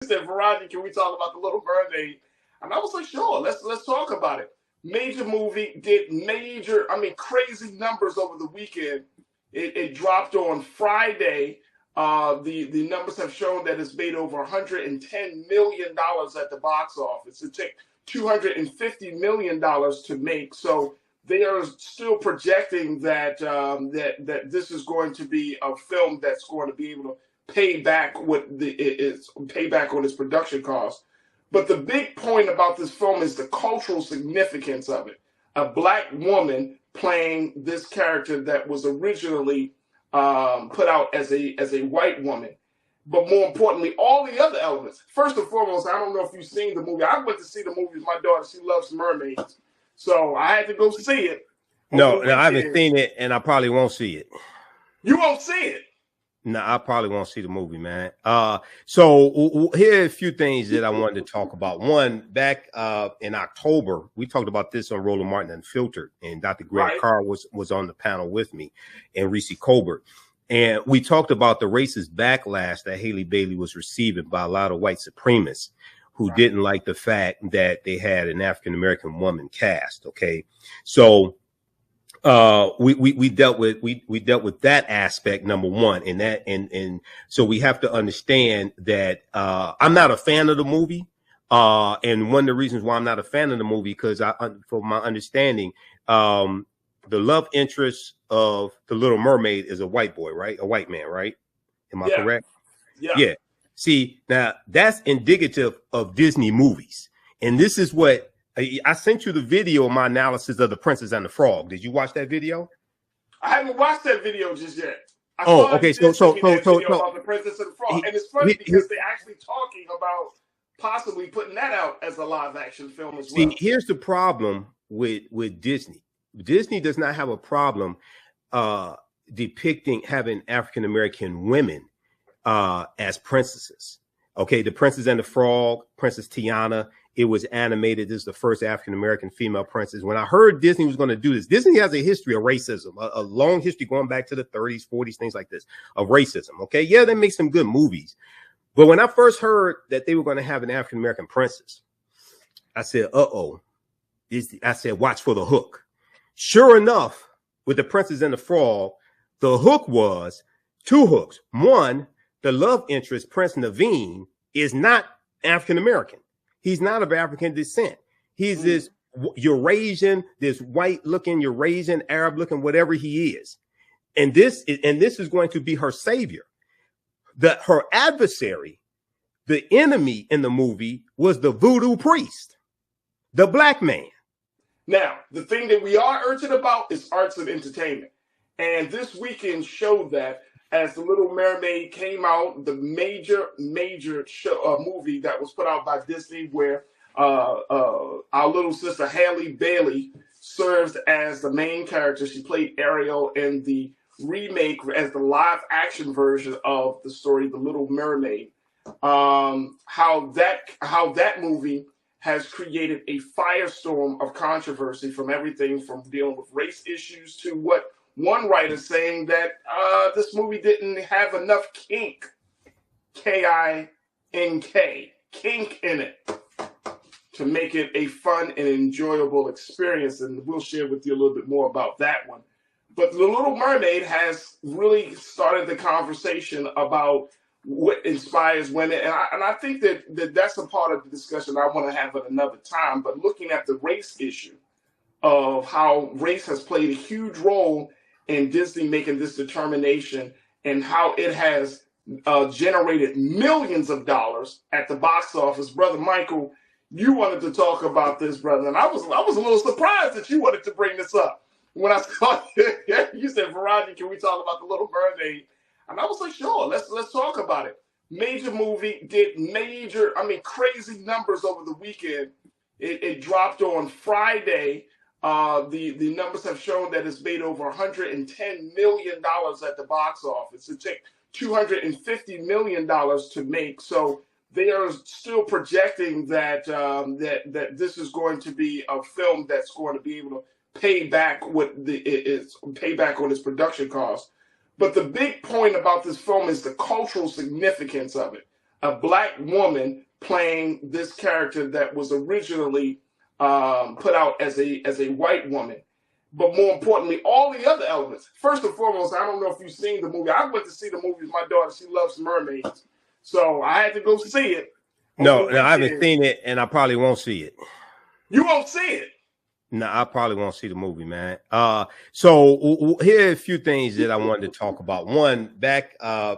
said, Farajii, can we talk about the Little Mermaid? And I was like, sure, let's talk about it. Major movie, did crazy numbers over the weekend. It dropped on Friday. The numbers have shown that it's made over $110 million at the box office. It took $250 million to make. So they are still projecting that that this is going to be a film that's going to be able to pay back pay back on its production costs. But the big point about this film is the cultural significance of it. A black woman playing this character that was originally put out as a white woman. But more importantly, all the other elements. First and foremost, I don't know if you've seen the movie. I went to see the movie with my daughter. She loves mermaids. So I had to go see it. No, I haven't seen it, and I probably won't see it. You won't see it? No, I probably won't see the movie, man. So here are a few things that I wanted to talk about. One, back in October, we talked about this on Roland Martin Unfiltered, and Dr. Greg Carr was on the panel with me, and Reese Colbert. And we talked about the racist backlash that Haley Bailey was receiving by a lot of white supremacists who didn't like the fact that they had an African-American woman cast. Okay. So we dealt with that aspect, number one, and so we have to understand that I'm not a fan of the movie. And one of the reasons why I'm not a fan of the movie, because for my understanding, the love interest of the Little Mermaid is a white boy, right? A white man, right? Am I correct? Yeah. See, now that's indicative of Disney movies. And this is what I sent you the video of my analysis of The Princess and the Frog. Did you watch that video? I haven't watched that video just yet. Okay. So about The Princess and the Frog. And it's funny because they're actually talking about possibly putting that out as a live action film as well. See, here's the problem with Disney. Disney does not have a problem depicting having African-American women as princesses. Okay, The Princess and the Frog, Princess Tiana, it was animated. This is the first African-American female princess. When I heard Disney was going to do this, Disney has a history of racism, a long history going back to the 30s, 40s, things like this, of racism. Okay, yeah, they make some good movies. But when I first heard that they were going to have an African-American princess, I said, uh-oh. I said, watch for the hook. Sure enough, with The Princess and the Frog, the hook was two hooks. One, the love interest, Prince Naveen, is not African-American. He's not of African descent. He's this Eurasian, this white-looking Eurasian, Arab-looking, whatever he is. And this is going to be her savior. Her adversary, the enemy in the movie, was the voodoo priest, the black man. Now, the thing that we are urgent about is arts and entertainment. And this weekend showed that as The Little Mermaid came out, the major movie that was put out by Disney, where our little sister Haley Bailey serves as the main character. She played Ariel in the remake as the live action version of the story, The Little Mermaid. How that movie has created a firestorm of controversy, from everything from dealing with race issues to what one writer saying that this movie didn't have enough kink, K-I-N-K, kink in it to make it a fun and enjoyable experience. And we'll share with you a little bit more about that one. But The Little Mermaid has really started the conversation about what inspires women. And I think that's a part of the discussion I want to have at another time. But looking at the race issue of how race has played a huge role in Disney making this determination, and how it has generated millions of dollars at the box office. Brother Michael, you wanted to talk about this, brother. And I was a little surprised that you wanted to bring this up. When I saw you said, Farajii, can we talk about The Little Mermaid? And I was like, sure, let's talk about it. Major movie, did crazy numbers over the weekend. It dropped on Friday. The numbers have shown that it's made over $110 million at the box office. It took $250 million to make. So they are still projecting that that this is going to be a film that's going to be able to pay back on its production costs. But the big point about this film is the cultural significance of it. a black woman playing this character that was originally put out as a white woman. But more importantly, all the other elements. First and foremost, I don't know if you've seen the movie. I went to see the movie with my daughter. She loves mermaids. So I had to go see it. No, I haven't seen it, and I probably won't see it. You won't see it? No, I probably won't see the movie, man. So here are a few things that I wanted to talk about. One, back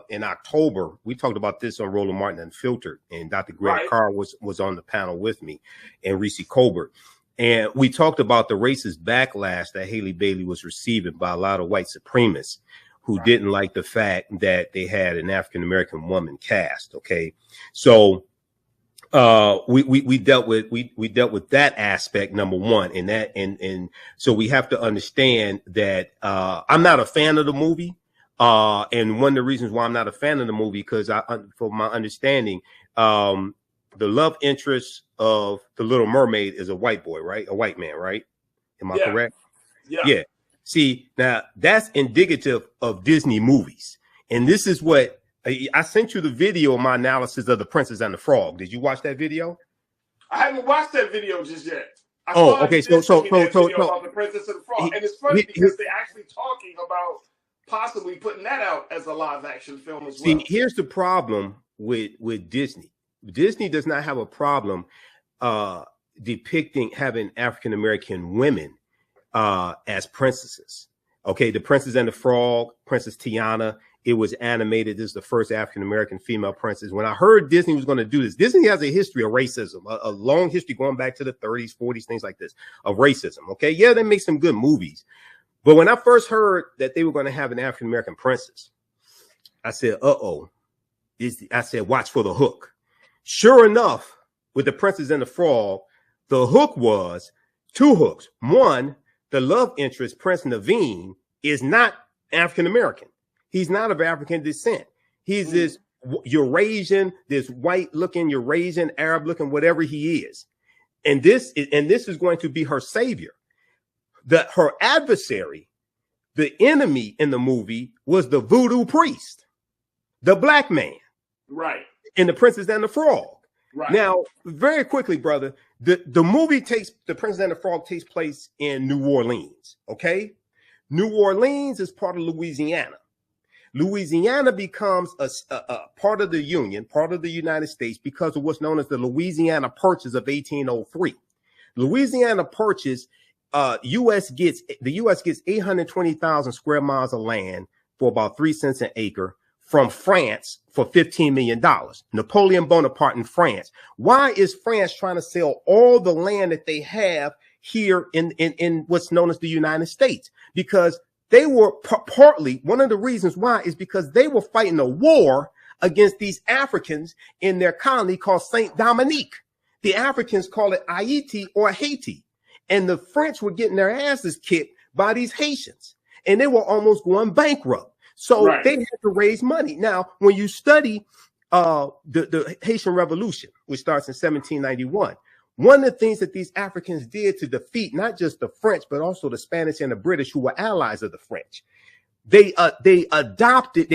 in October, we talked about this on Roland Martin Unfiltered, and Dr. Greg Carr was on the panel with me, and Reese Colbert. And we talked about the racist backlash that Haley Bailey was receiving by a lot of white supremacists who didn't like the fact that they had an African-American woman cast. Okay. So we dealt with that aspect, number one, and so we have to understand that I'm not a fan of the movie. And one of the reasons why I'm not a fan of the movie, because for my understanding, the love interest of the Little Mermaid is a white boy, right? A white man, right? Am I correct? Yeah. See, now that's indicative of Disney movies. And this is what I sent you the video of my analysis of The Princess and the Frog. Did you watch that video? I haven't watched that video just yet. Okay. So about The Princess and the Frog. And it's funny because they're actually talking about possibly putting that out as a live action film as well. See, here's the problem with Disney. Disney does not have a problem depicting having African American women as princesses. Okay, The Princess and the Frog, Princess Tiana, it was animated. This is the first African American female princess. When I heard Disney was going to do this, Disney has a history of racism, a long history going back to the 30s, 40s, things like this, of racism. Okay, yeah, they make some good movies. But when I first heard that they were going to have an African American princess, I said, uh-oh. I said, watch for the hook. Sure enough, with The Princess and the Frog, the hook was two hooks. One, the love interest, Prince Naveen, is not African American. He's not of African descent. He's this Eurasian, this white looking Eurasian, Arab looking, whatever he is. And this is going to be her savior. Her adversary, the enemy in the movie, was the voodoo priest, the black man. Right. In The Princess and the Frog. Right. Now, very quickly, brother, the movie The Princess and the Frog takes place in New Orleans. Okay. New Orleans is part of Louisiana. Louisiana becomes a part of the Union, part of the United States, because of what's known as the Louisiana Purchase of 1803. Louisiana Purchase, the U.S. gets 820,000 square miles of land for about 3 cents an acre from France for $15 million. Napoleon Bonaparte in France. Why is France trying to sell all the land that they have here in what's known as the United States? Because they were partly, one of the reasons why is because they were fighting a war against these Africans in their colony called Saint Dominique. The Africans call it Haiti or Haiti. And the French were getting their asses kicked by these Haitians. And they were almost going bankrupt. So they had to raise money. Now, when you study the Haitian Revolution, which starts in 1791, one of the things that these Africans did to defeat not just the French, but also the Spanish and the British, who were allies of the French, they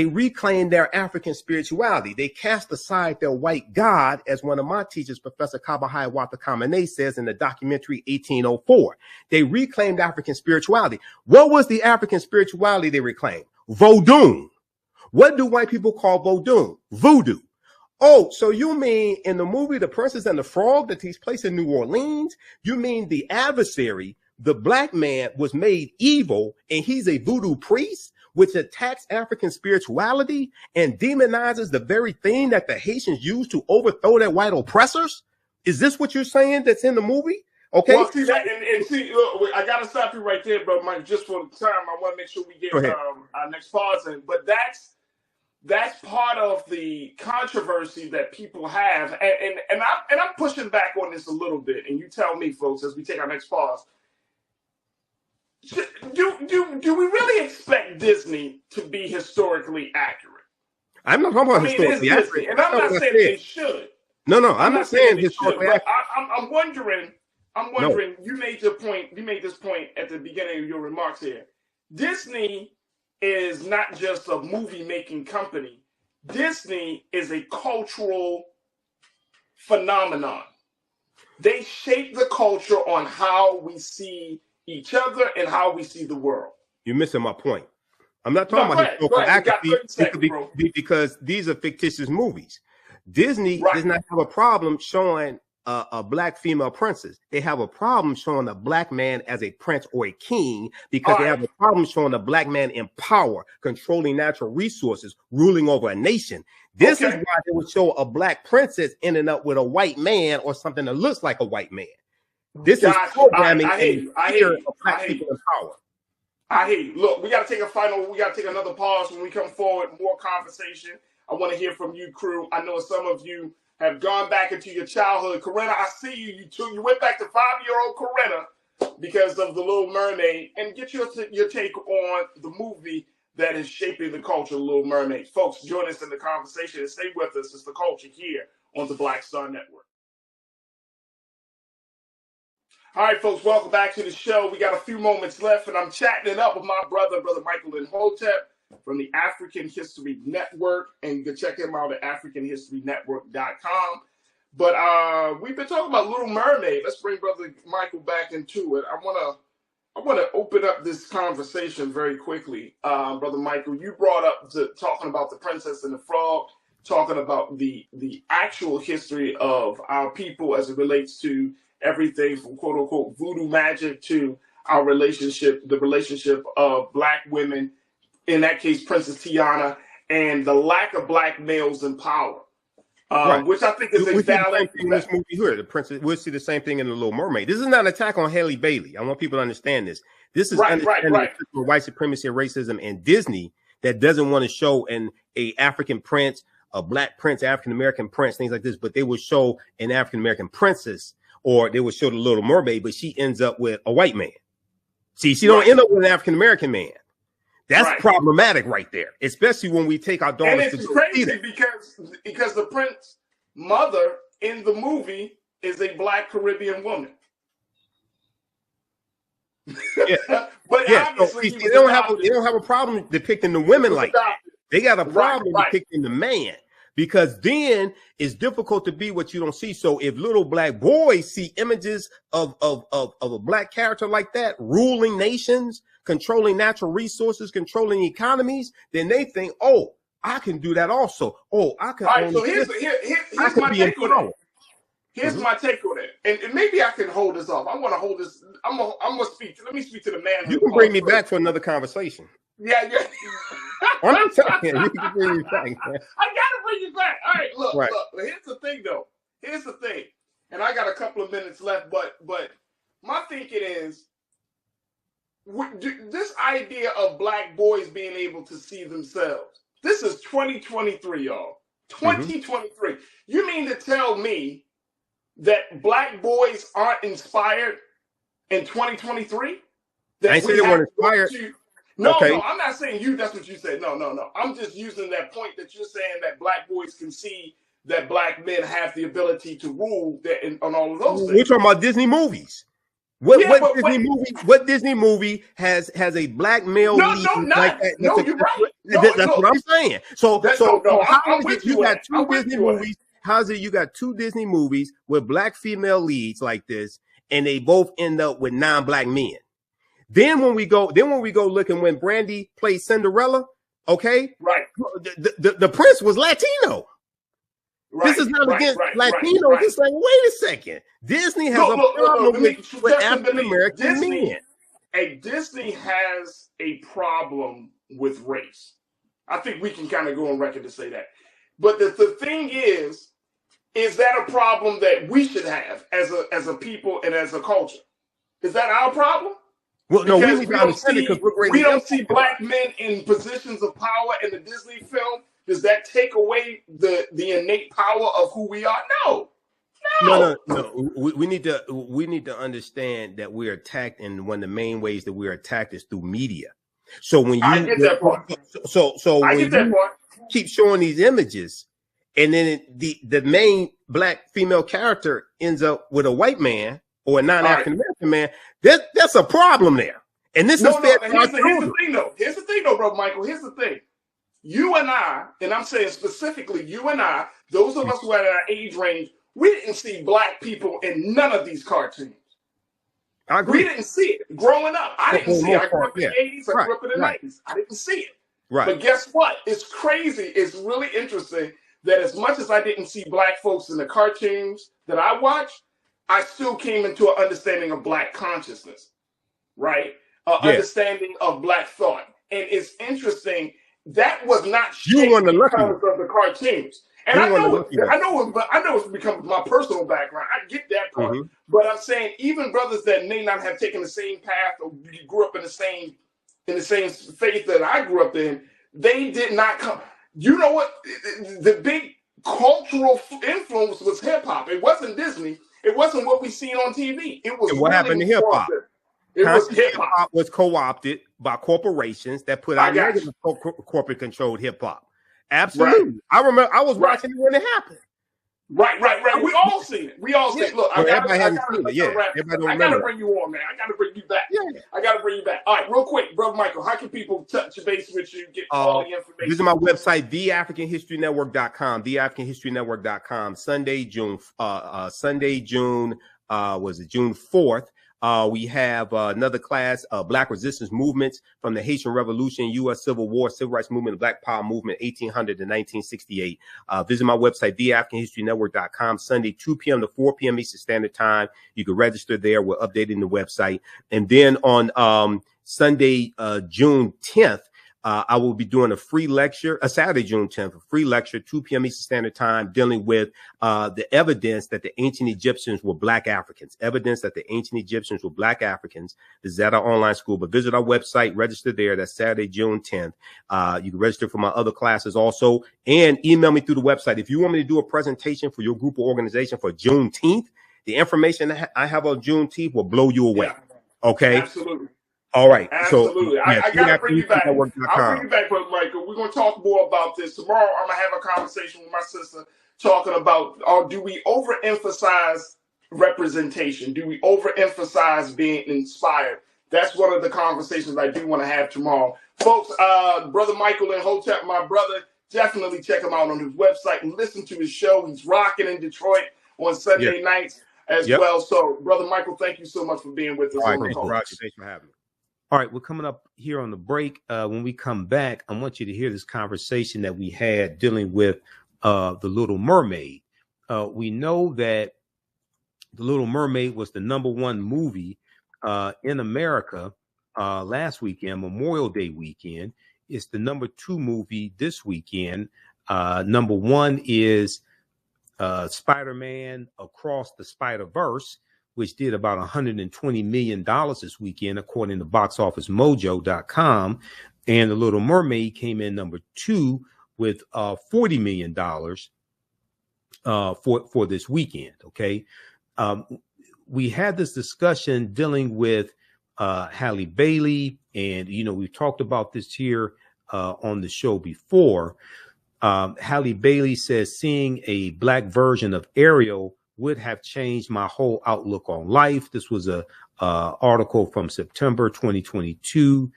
reclaimed their African spirituality. They cast aside their white God, as one of my teachers, Professor Farajii Muhammad, says in the documentary 1804. They reclaimed African spirituality. What was the African spirituality they reclaimed? Vodou. What do white people call Vodou? Voodoo. Oh, so you mean in the movie The Princess and the Frog that takes place in New Orleans, you mean the adversary, the black man, was made evil and he's a voodoo priest, which attacks African spirituality and demonizes the very thing that the Haitians used to overthrow their white oppressors? Is this what you're saying that's in the movie? Okay. Well, see that, and see, look, I gotta stop you right there, bro, Mike. Just for the time, I want to make sure we get our next pause in. But that's part of the controversy that people have, and I'm pushing back on this a little bit. And you tell me, folks, as we take our next pause. Do we really expect Disney to be historically accurate? I'm not talking about historically accurate, and I'm not saying they should. No, I'm not saying historically accurate. I'm wondering. No. You made this point at the beginning of your remarks here. Disney is not just a movie making company. Disney is a cultural phenomenon. They shape the culture on how we see each other and how we see the world. You're missing my point. I'm not talking about historical accuracy because these are fictitious movies. Disney does not have a problem showing a black female princess. They have a problem showing a black man as a prince or a king because they have a problem showing a black man in power, controlling natural resources, ruling over a nation. This is why they would show a black princess ending up with a white man or something that looks like a white man. This is programming I hate black people in power. I hear you. Look, we got to take another pause. When we come forward, more conversation. I want to hear from you, crew. I know some of you have gone back into your childhood. Corinna, I see you. You went back to 5-year-old Corinna because of The Little Mermaid. And get your take on the movie that is shaping the culture of Little Mermaid. Folks, join us in the conversation and stay with us. It's The Culture here on the Black Star Network. All right, folks, welcome back to the show. We got a few moments left, and I'm chatting it up with my brother Michael Imhotep from the African History Network, and you can check him out at africanhistorynetwork.com. But we've been talking about Little Mermaid. Let's bring Brother Michael back into it. I want to open up this conversation very quickly. Brother Michael, you brought up talking about the Princess and the Frog, talking about the actual history of our people as it relates to everything from quote unquote voodoo magic to our the relationship of black women, in that case, Princess Tiana, and the lack of black males in power, which I think is a valid thing in this movie here. The Princess, we'll see the same thing in The Little Mermaid. This is not an attack on Halle Bailey. I want people to understand this. This is understanding white supremacy and racism and Disney that doesn't want to show a African prince, a black prince, African American prince, things like this, but they will show an African American princess. Or they would show The Little Mermaid, but she ends up with a white man. See, she don't end up with an African-American man. That's problematic right there, especially when we take our daughters to crazy because the prince mother in the movie is a black Caribbean woman. Yeah. But obviously they don't have a problem depicting the women like that. They got a problem depicting the man. Because then it's difficult to be what you don't see. So if little black boys see images of a black character like that, ruling nations, controlling natural resources, controlling economies, then they think, oh, I can do that also. Oh, I can. All right, so here's my take on it. Here's my take on it. And maybe I can hold this off. I want to hold this. I'm gonna speak. Let me speak to the man. You can bring me back for another conversation. Yeah. I'm telling you, can bring me back. Man. I gotta bring you back. All right, look. Here's the thing, though. Here's the thing, and I got a couple of minutes left. But my thinking is, this idea of black boys being able to see themselves. This is 2023, y'all. 2023. You mean to tell me that black boys aren't inspired in 2023? I ain't saying they weren't inspired. No, I'm not saying you. That's what you said. No. I'm just using that point that you're saying that black boys can see that black men have the ability to rule on all of those things. We're talking about Disney movies. What Disney movie has a black male lead like that? No, you're right. That's what I'm saying. So how is it you got two Disney movies? How's it you got two Disney movies with black female leads like this, and they both end up with non-black men? Then when we go look and when Brandy played Cinderella, the prince was Latino. This is not against Latinos. It's like, wait a second. Disney has a problem with African American men. Disney has a problem with race. I think we can kind of go on record to say that. But the thing is that a problem that we should have as a people and as a culture? Is that our problem? Well, no, we need to understand it because we don't see black men in positions of power in the Disney film. Does that take away the innate power of who we are? No. We need to understand that we're attacked, and one of the main ways that we're attacked is through media. So when you I get that part. So when you keep showing these images, and then the main black female character ends up with a white man or a non-African American man, that's a problem there. And this is fair. Here's the thing, though, Brother Michael. Here's the thing. you and I'm saying specifically you and I, those of us who are in our age range, we didn't see black people in none of these cartoons. I agree. We didn't see it growing up. I didn't see it. I grew up in Yeah. the 80s. I grew up in the 90s. I didn't see it. Right. But guess what? It's crazy. It's really interesting that as much as I didn't see black folks in the cartoons that I watched, I still came into an understanding of black consciousness, right? Understanding of black thought. And it's interesting, that was not shaped because of the cartoons. And I know it's become my personal background. I get that part. Mm-hmm. But I'm saying even brothers that may not have taken the same path or grew up in the same faith that I grew up in, they did not come. You know what? The big cultural influence was hip hop. It wasn't Disney. It wasn't what we seen on TV. It was what happened to hip hop. It was hip hop was co-opted by corporations that put out negative corporate controlled hip hop. Absolutely. Right. I remember I was watching it when it happened. Right. We all seen it. We all seen it. Look, I gotta bring you on, man. I gotta bring you back. Yeah. I gotta bring you back. All right, real quick, Brother Michael, how can people touch base with you, get all the information? Visit my website, theafricanhistorynetwork.com, theafricanhistorynetwork.com. Sunday, June 4th. We have another class, Black Resistance Movements from the Haitian Revolution, U.S. Civil War, Civil Rights Movement, the Black Power Movement, 1800 to 1968. Visit my website, theafricanhistorynetwork.com, Sunday, 2 p.m. to 4 p.m. Eastern Standard Time. You can register there. We're updating the website. And then on Sunday, June 10th, I will be doing a free lecture, Saturday, June 10th, a free lecture, 2 p.m. Eastern Standard Time, dealing with the evidence that the ancient Egyptians were Black Africans. Evidence that the ancient Egyptians were Black Africans. This is at our online school, but visit our website, register there. That's Saturday, June 10th. You can register for my other classes also, and email me through the website. If you want me to do a presentation for your group or organization for Juneteenth, the information that I have on Juneteenth will blow you away. Yeah, okay? Absolutely. All right. Absolutely. So, I got to bring you back. I'll bring you back, Brother Michael. We're going to talk more about this. Tomorrow, I'm going to have a conversation with my sister talking about, do we overemphasize representation? Do we overemphasize being inspired? That's one of the conversations I do want to have tomorrow. Folks, Brother Michael Imhotep, my brother, definitely check him out on his website and listen to his show. He's rocking in Detroit on Sunday nights as well. So, Brother Michael, thank you so much for being with us. All right, Roger, thanks for having me. All right, we're coming up here on the break. When we come back, I want you to hear this conversation that we had dealing with The Little Mermaid. We know that The Little Mermaid was the #1 movie in America last weekend, Memorial Day weekend. It's the #2 movie this weekend. #1 is Spider-Man Across the Spider-Verse, which did about $120 million this weekend, according to boxofficemojo.com. And The Little Mermaid came in #2 with $40 million for this weekend. Okay. We had this discussion dealing with Halle Bailey, and, we've talked about this here on the show before. Halle Bailey says seeing a Black version of Ariel would have changed my whole outlook on life. This was a article from September 2022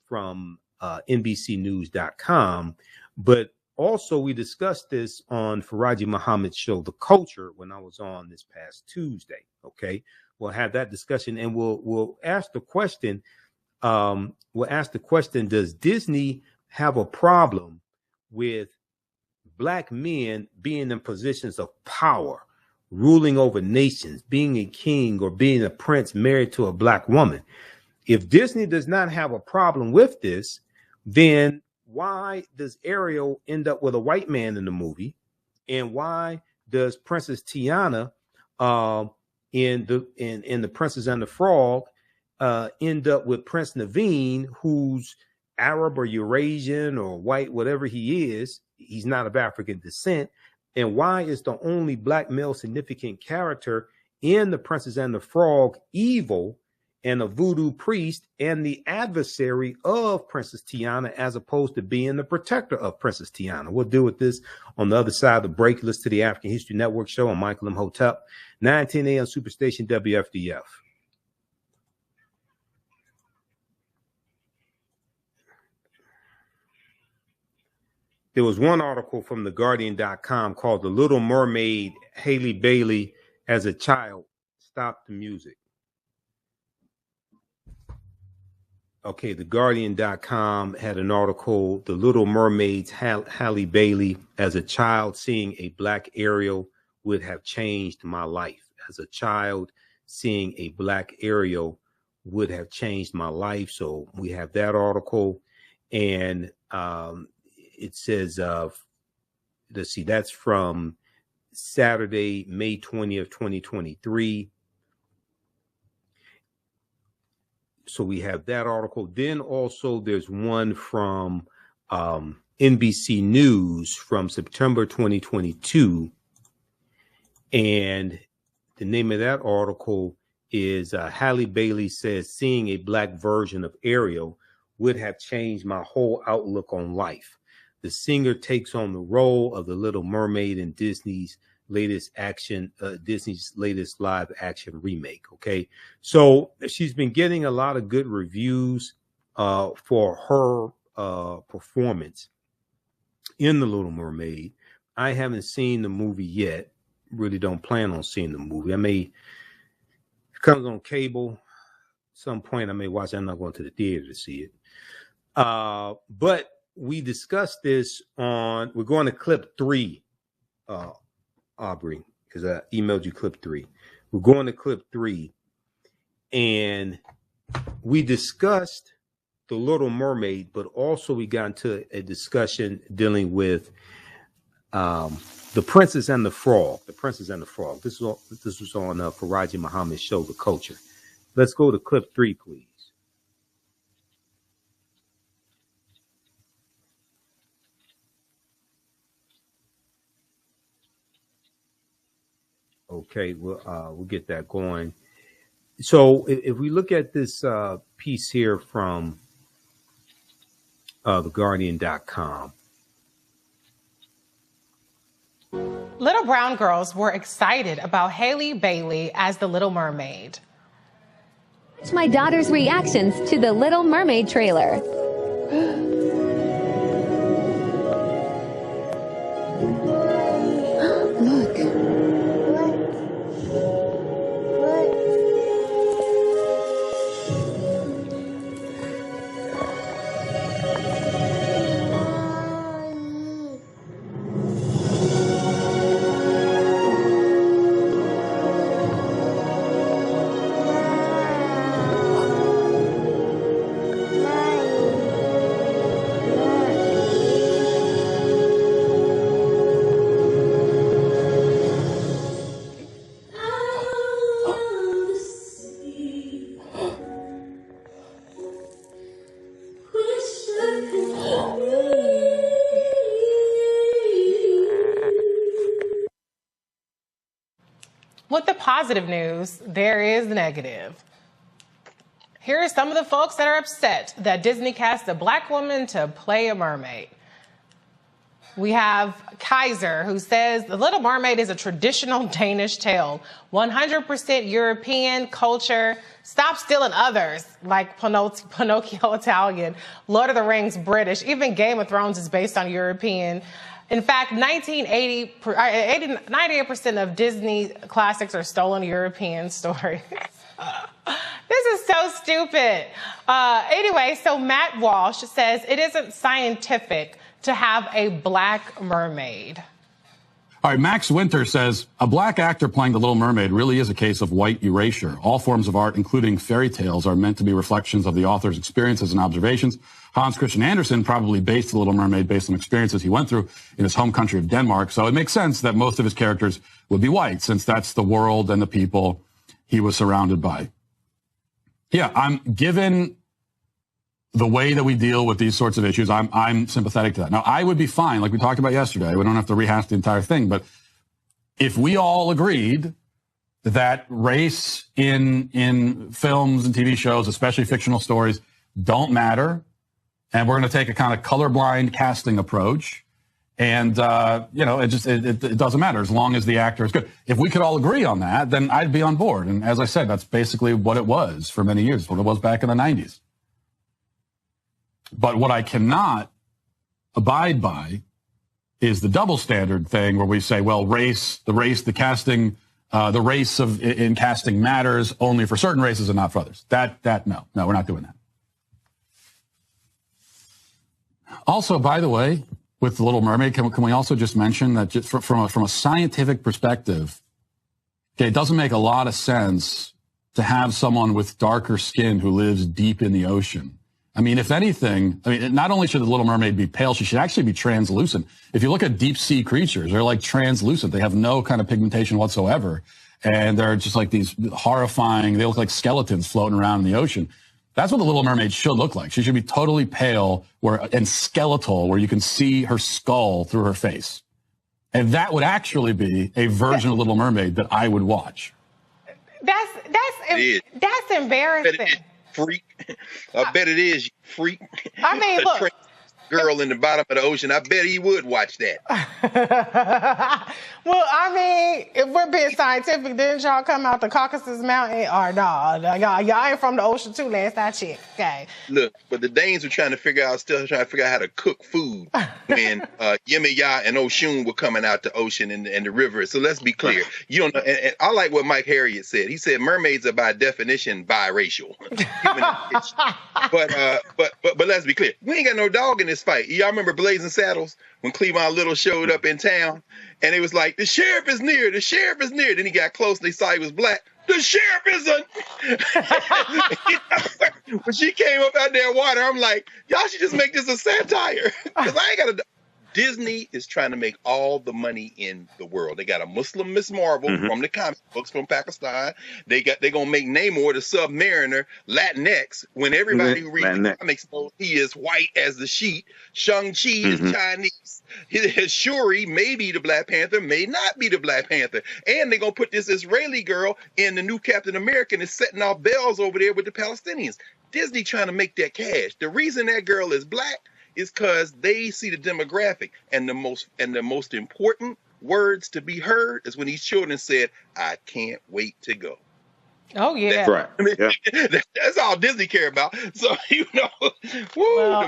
from NBCnews.com. But also we discussed this on Farajii Muhammad's show, The Culture, when I was on this past Tuesday. Okay, we'll have that discussion, and we'll ask the question. Does Disney have a problem with Black men being in positions of power, ruling over nations, being a king or being a prince married to a Black woman? If Disney does not have a problem with this, then why does Ariel end up with a white man in the movie? And why does Princess Tiana in the Princess and the Frog end up with Prince Naveen, who's Arab or Eurasian or white, whatever he is? He's not of African descent. And why is the only Black male significant character in The Princess and the Frog evil and a voodoo priest and the adversary of Princess Tiana, as opposed to being the protector of Princess Tiana? We'll deal with this on the other side of the break. Listen to the African History Network show. I'm Michael Imhotep, 9:10 a.m. Superstation WFDF. there was one article from theguardian.com called "The Little Mermaid, Halle Bailey as a Child Stop the Music." Okay, theguardian.com had an article, "The Little Mermaid's Halle Bailey as a child seeing a black Ariel would have changed my life." As a child seeing a black Ariel would have changed my life. So we have that article, and it says, let's see, that's from Saturday, May 20th, 2023. So we have that article. Then also there's one from NBC News from September 2022. And the name of that article is Halle Bailey says, "Seeing a black version of Ariel would have changed my whole outlook on life." The singer takes on the role of the Little Mermaid in Disney's latest live action remake. Okay, so she's been getting a lot of good reviews for her performance in the Little Mermaid. I haven't seen the movie yet. Really don't plan on seeing the movie. I may, if it comes on cable some point, I may watch it. I'm not going to the theater to see it. But we discussed this on, we're going to clip 3, Aubrey, because I emailed you clip 3. We're going to clip 3, and we discussed the Little Mermaid, but also we got into a discussion dealing with the Princess and the Frog. The Princess and the Frog. This was on Farajii Muhammad's show, The Culture. Let's go to clip 3, please. Okay, we'll get that going. So if we look at this piece here from theguardian.com. Little brown girls were excited about Halle Bailey as the Little Mermaid. It's my daughter's reactions to the Little Mermaid trailer. Look. With the positive news, there is the negative. Here are some of the folks that are upset that Disney cast a black woman to play a mermaid. We have Kaiser, who says the Little Mermaid is a traditional Danish tale, 100% European culture. Stop stealing others, like Pinocchio Italian, Lord of the Rings British, even Game of Thrones is based on European. In fact, 98% of Disney classics are stolen European stories. This is so stupid. Anyway, so Matt Walsh says it isn't scientific to have a black mermaid. All right, Max Winter says, a black actor playing the Little Mermaid really is a case of white erasure. All forms of art, including fairy tales, are meant to be reflections of the author's experiences and observations. Hans Christian Andersen probably based the Little Mermaid based on experiences he went through in his home country of Denmark. So it makes sense that most of his characters would be white, since that's the world and the people he was surrounded by. Yeah, I'm given the way that we deal with these sorts of issues, I'm sympathetic to that. Now, I would be fine, like we talked about yesterday. We don't have to rehash the entire thing. But if we all agreed that race in films and TV shows, especially fictional stories, don't matter, and we're going to take a kind of colorblind casting approach, and, it doesn't matter as long as the actor is good. If we could all agree on that, then I'd be on board. And as I said, that's basically what it was for many years, what it was back in the 90s. But what I cannot abide by is the double standard thing where we say, well, the casting in casting matters only for certain races and not for others. No, we're not doing that. Also, by the way, with The Little Mermaid, can we also just mention that just from a scientific perspective, okay, it doesn't make a lot of sense to have someone with darker skin who lives deep in the ocean. I mean, if anything, not only should the Little Mermaid be pale, she should actually be translucent. If you look at deep sea creatures, they're like translucent. They have no kind of pigmentation whatsoever. And they're just like these horrifying, they look like skeletons floating around in the ocean. That's what the Little Mermaid should look like. She should be totally pale and skeletal, where you can see her skull through her face. And that would actually be a version of Little Mermaid that I would watch. That's embarrassing. Freak. I bet it is, you freak. I mean, look. Girl in the bottom of the ocean, I bet he would watch that. Well, I mean, if we're being scientific, didn't y'all come out the Caucasus Mountain? Or no, y'all ain't from the ocean too, last I checked. Okay. Look, but the Danes were still trying to figure out how to cook food when Yemaya and Oshun were coming out the ocean and the river. So let's be clear. You don't know, and I like what Mike Harriet said. He said mermaids are by definition biracial. But let's be clear. We ain't got no dog in this fight. Y'all remember Blazing Saddles when Cleavon Little showed up in town and it was like, the sheriff is near, the sheriff is near. Then he got close and they saw he was black. The sheriff isn't. When she came up out there water, I'm like, y'all should just make this a satire. Because I ain't got a... Disney is trying to make all the money in the world. They got a Muslim Miss Marvel from the comic books from Pakistan. They're gonna make Namor the Submariner Latinx when everybody who reads the comics knows he is white as the sheet. Shang-Chi is Chinese. His Shuri may be the Black Panther, may not be the Black Panther. And they're gonna put this Israeli girl in the new Captain America and is setting off bells over there with the Palestinians. Disney trying to make that cash. The reason that girl is black is because they see the demographic, and the most important words to be heard is when these children said, "I can't wait to go." Oh yeah, that's right. That's all Disney care about. So the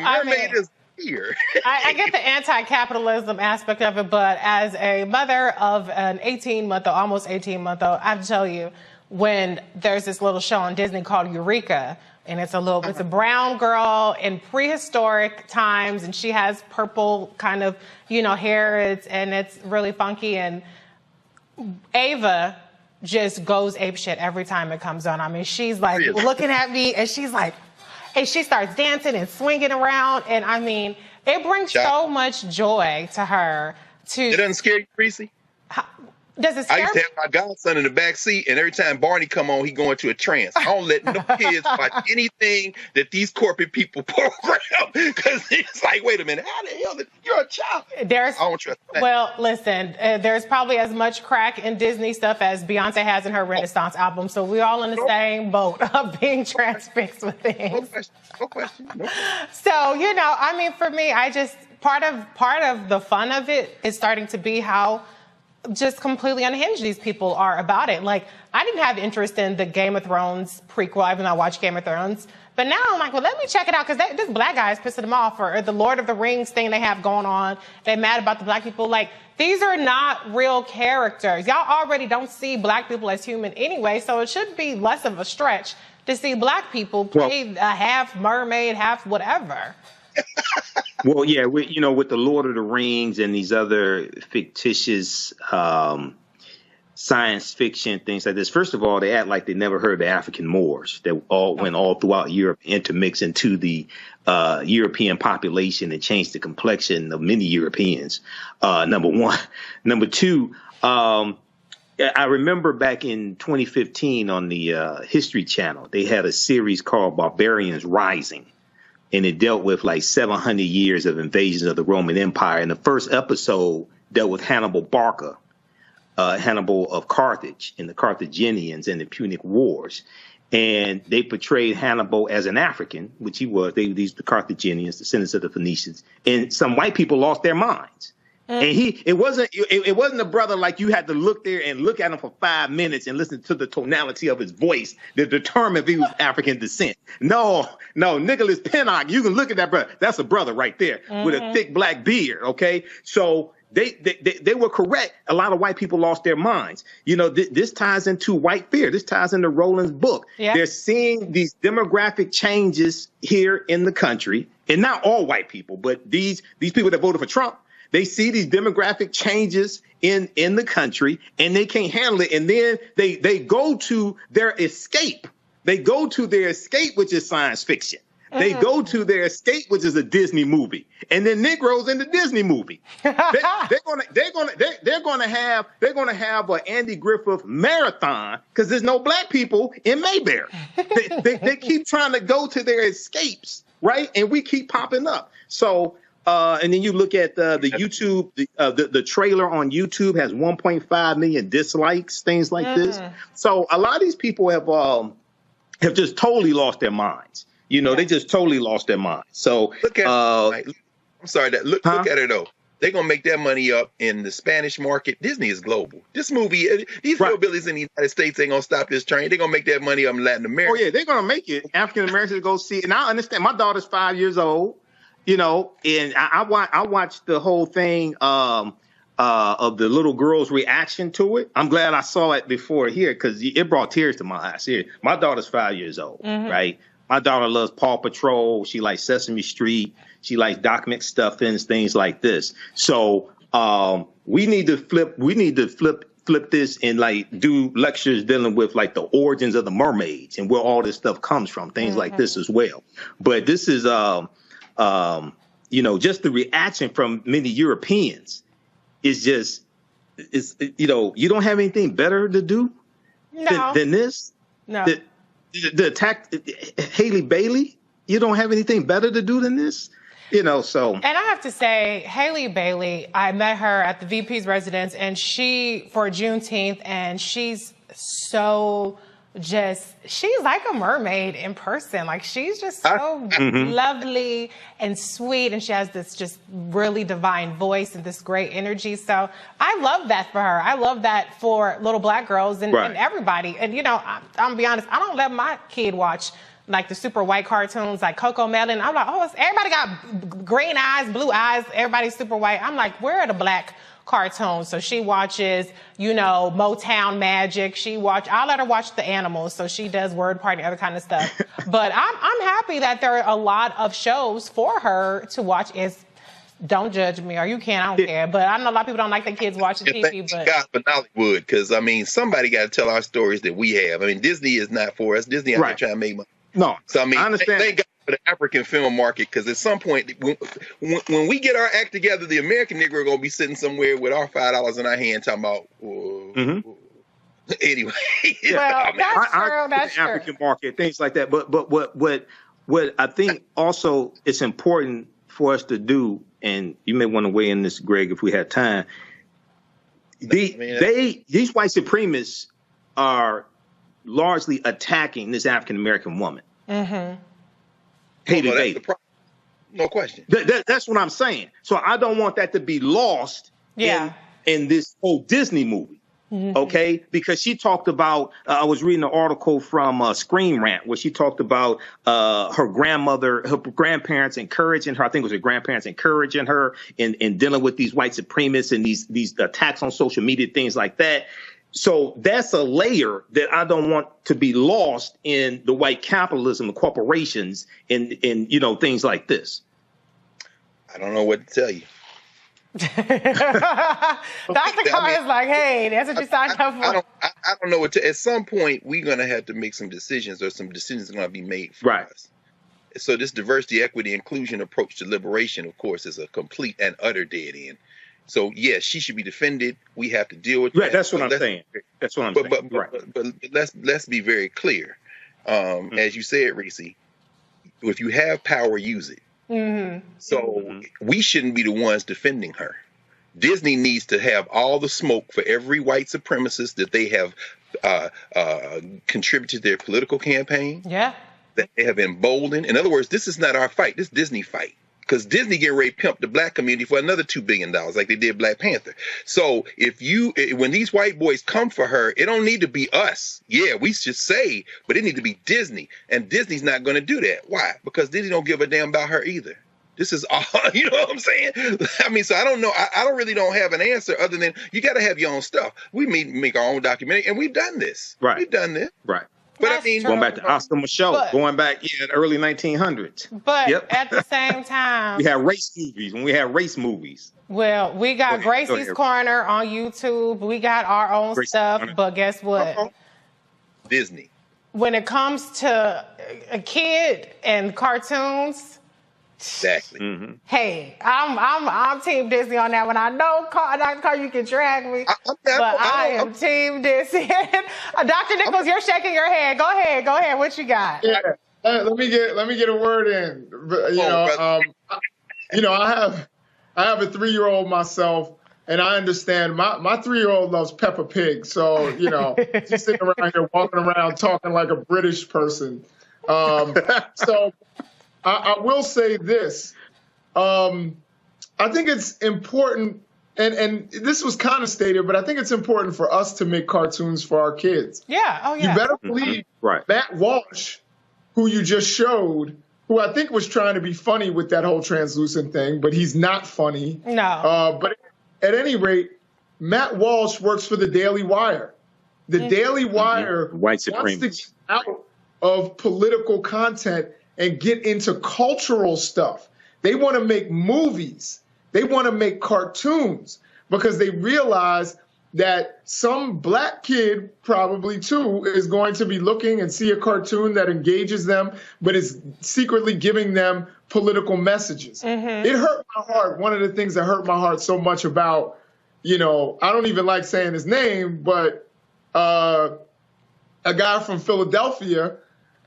mermaid is here. I get the anti-capitalism aspect of it, but as a mother of an 18-month-old, almost 18-month-old, I have to tell you, when there's this little show on Disney called Eureka. And it's a brown girl in prehistoric times, and she has purple kind of, hair, and it's really funky. And Ava just goes apeshit every time it comes on. I mean, she's like looking at me, and she's like, and she starts dancing and swinging around. And I mean, it brings so much joy to her. It doesn't scare you, Reese? Does it scare I used to have my godson in the back seat, and every time Barney come on, he go into a trance. I don't let no kids watch anything that these corporate people program, because it's like, wait a minute, how the hell you're a child? I don't trust that. Well, listen, there's probably as much crack in Disney stuff as Beyonce has in her Renaissance album, so we're all in the same boat of being transfixed with things. No question. So, I mean, for me, I just part of the fun of it is starting to be how just completely unhinged these people are about it. Like, I didn't have interest in the Game of Thrones prequel, even though I watched Game of Thrones. But now I'm like, well, let me check it out, because this black guy is pissing them off, or the Lord of the Rings thing they have going on. They're mad about the black people. Like, these are not real characters. Y'all already don't see black people as human anyway, so it should be less of a stretch to see black people play a half mermaid, half whatever. Well, yeah, with the Lord of the Rings and these other fictitious science fiction things like this. First of all, they act like they never heard of the African Moors that went all throughout Europe, intermixed into the European population and changed the complexion of many Europeans. Number one. Number two, I remember back in 2015 on the History Channel, they had a series called Barbarians Rising. And it dealt with like 700 years of invasions of the Roman Empire. And the first episode dealt with Hannibal Barca, Hannibal of Carthage, and the Carthaginians and the Punic Wars. And they portrayed Hannibal as an African, which he was. The Carthaginians, descendants of the Phoenicians. And some white people lost their minds. And it wasn't a brother like you had to look there and look at him for 5 minutes and listen to the tonality of his voice to determine if he was African descent. No, Nicholas Pinnock, you can look at that brother. That's a brother right there with a thick black beard. Okay, so they were correct. A lot of white people lost their minds. You know, this ties into white fear. This ties into Roland's book. Yeah. They're seeing these demographic changes here in the country, and not all white people, but these people that voted for Trump. They see these demographic changes in the country, and they can't handle it. And then they go to their escape. They go to their escape, which is science fiction. They go to their escape, which is a Disney movie, and then Negroes in the Disney movie. They're gonna have an Andy Griffith marathon because there's no black people in Mayberry. They keep trying to go to their escapes, right? And we keep popping up. So. And then you look at the YouTube, the trailer on YouTube has 1.5 million dislikes, things like this. So a lot of these people have just totally lost their minds. You know, they just totally lost their minds. So look at I'm sorry that look at it though. They're gonna make that money up in the Spanish market. Disney is global. This movie, these hillbillies in the United States ain't gonna stop this train. They're gonna make that money up in Latin America. Oh yeah, they're gonna make it. African Americans go see it. And I understand. My daughter's 5 years old. You know, and I watched the whole thing of the little girl's reaction to it. I'm glad I saw it before here because it brought tears to my eyes. Here, my daughter's 5 years old, right? My daughter loves Paw Patrol. She likes Sesame Street. She likes Doc McStuffins, things like this. So we need to flip this and like do lectures dealing with like the origins of the mermaids and where all this stuff comes from, things like this as well. But this is you know, just the reaction from many Europeans is just, you know, you don't have anything better to do than this. No. The attack Haley Bailey, you don't have anything better to do than this. You know, so. And I have to say, Haley Bailey, I met her at the VP's residence and for Juneteenth, and she's so she's like a mermaid in person. Like, she's just so lovely and sweet, and she has this just really divine voice and this great energy. So I love that for her. I love that for little black girls and everybody. And, you know, I'm gonna be honest, I don't let my kid watch like the super white cartoons like Coco Melon. I'm like, everybody got green eyes, blue eyes, everybody's super white. I'm like, where are the black cartoons? So she watches, you know, Motown Magic. I'll let her watch the animals. So she does Word Party, other kind of stuff. But I'm happy that there are a lot of shows for her to watch. Don't judge me, or you can, I don't care. But I know a lot of people don't like their kids watching TV. But God, but Hollywood, because I mean, somebody got to tell our stories that we have. I mean, Disney is not for us. Disney out there trying to make money. No, so I mean, I understand. Thank God for the African film market, because at some point, when we get our act together, the American Negro gonna be sitting somewhere with our $5 in our hand, talking about. Anyway, well, that's true. African market, things like that. But what I think also it's important for us to do, and you may want to weigh in this, Greg, if we have time. These white supremacists are largely attacking this African American woman. Haley Bailey. No question. That's what I'm saying. So I don't want that to be lost in this whole Disney movie. Okay, because she talked about, I was reading an article from Screen Rant where she talked about her grandparents encouraging her. I think it was her grandparents encouraging her in dealing with these white supremacists and these attacks on social media, things like that. So that's a layer that I don't want to be lost in the white capitalism, the corporations, and you know, things like this. I don't know what to tell you. Dr. Carr is like, hey, that's what you signed up for. I don't know what to. At some point, we're going to have to make some decisions, or some decisions are going to be made for us. So this diversity, equity, inclusion approach to liberation, of course, is a complete and utter dead end. So yes, she should be defended. We have to deal with that. That's what I'm saying. That's what I'm saying. But let's be very clear. As you said, Reese, if you have power, use it. So we shouldn't be the ones defending her. Disney needs to have all the smoke for every white supremacist that they have contributed to their political campaign. Yeah. That they have emboldened. In other words, this is not our fight. This is Disney fight. Because Disney getting ready to pimp the black community for another $2 billion, like they did Black Panther. So when these white boys come for her, it don't need to be us. Yeah, we should say, but it need to be Disney. And Disney's not going to do that. Why? Because Disney don't give a damn about her either. This is all, you know what I'm saying? I mean, so I don't know. I don't have an answer other than you got to have your own stuff. We make our own documentary, and we've done this. Right. We've done this. Right. But That's I mean, true. Going back to Oscar Michaud, But- going back in the early 1900s. But Yep. at the same time, We had race movies when we had race movies. well, we got Go ahead. Gracie's Corner on YouTube. We got our own Gracie's stuff. Corner. But guess what? Disney. When it comes to a kid and cartoons, Exactly. hey, I'm Team Disney on that one. I know, Dr. Carr, you can drag me, but I am Team Disney. Dr. Nichols, you're shaking your head. Go ahead. What you got? Yeah, let me get a word in. I have a 3-year-old myself, and I understand my 3-year-old loves Peppa Pig. So she's sitting around here walking around talking like a British person. So I will say this. I think it's important, and this was kind of stated, but I think it's important for us to make cartoons for our kids. Yeah. Oh, yeah. You better believe Right. Matt Walsh, who you just showed, who I think was trying to be funny with that whole translucent thing, but he's not funny. No. But at any rate, Matt Walsh works for the Daily Wire. The Daily Wire White wants to supremacists. get out of political content and get into cultural stuff. They want to make movies. They want to make cartoons because they realize that some black kid probably too is going to be looking and see a cartoon that engages them, but is secretly giving them political messages. It hurt my heart. One of the things that hurt my heart so much about, I don't even like saying his name, but a guy from Philadelphia,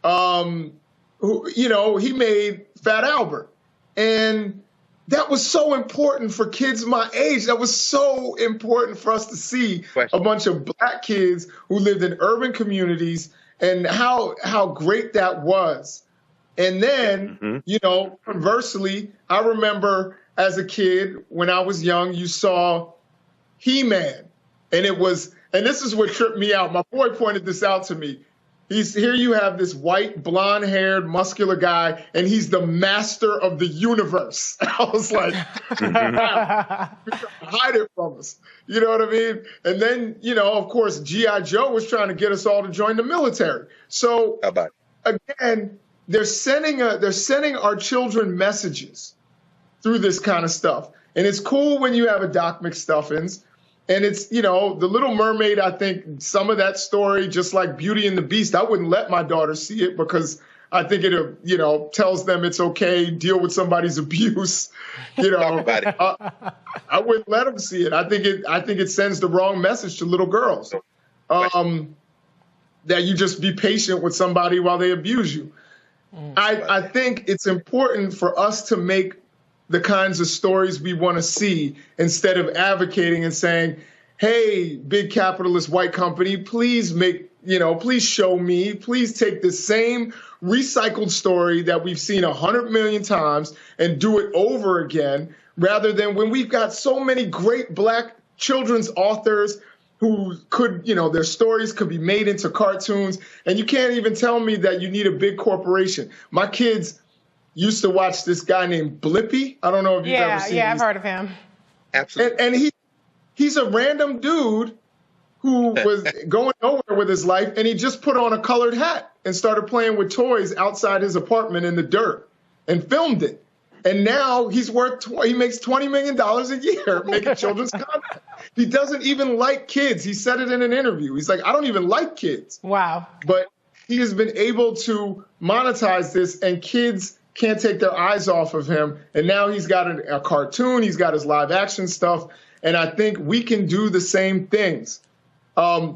who, he made Fat Albert. And that was so important for kids my age. That was so important for us to see a bunch of black kids who lived in urban communities and how great that was. And then, conversely, I remember as a kid when I was young, you saw He-Man. And this is what tripped me out. My boy pointed this out to me. Here you have this white, blonde-haired, muscular guy, and he's the master of the universe. I was like, hide it from us. You know what I mean? And then, of course, G.I. Joe was trying to get us all to join the military. So, again, they're sending our children messages through this kind of stuff. And it's cool when you have a Doc McStuffins. And it's, The Little Mermaid, I think some of that story, just like Beauty and the Beast, I wouldn't let my daughter see it because I think it, tells them it's okay, deal with somebody's abuse. Talk about it. I wouldn't let them see it. I think it sends the wrong message to little girls. That you just be patient with somebody while they abuse you. I think it's important for us to make the kinds of stories we want to see instead of advocating and saying, hey, big capitalist white company, please please show me, please take the same recycled story that we've seen 100 million times and do it over again, rather than when we've got so many great black children's authors who could, their stories could be made into cartoons. And you can't even tell me that you need a big corporation. My kids used to watch this guy named Blippi. I don't know if you've ever seen him. Yeah, I've heard of him. Absolutely. And he's a random dude who was going nowhere with his life, and he just put on a colored hat and started playing with toys outside his apartment in the dirt and filmed it. And now he makes $20 million a year making children's content. He doesn't even like kids. He said it in an interview. He's like, I don't even like kids. Wow. But he has been able to monetize this, and kids can't take their eyes off of him. And now he's got a cartoon, he's got his live action stuff. And I think we can do the same things.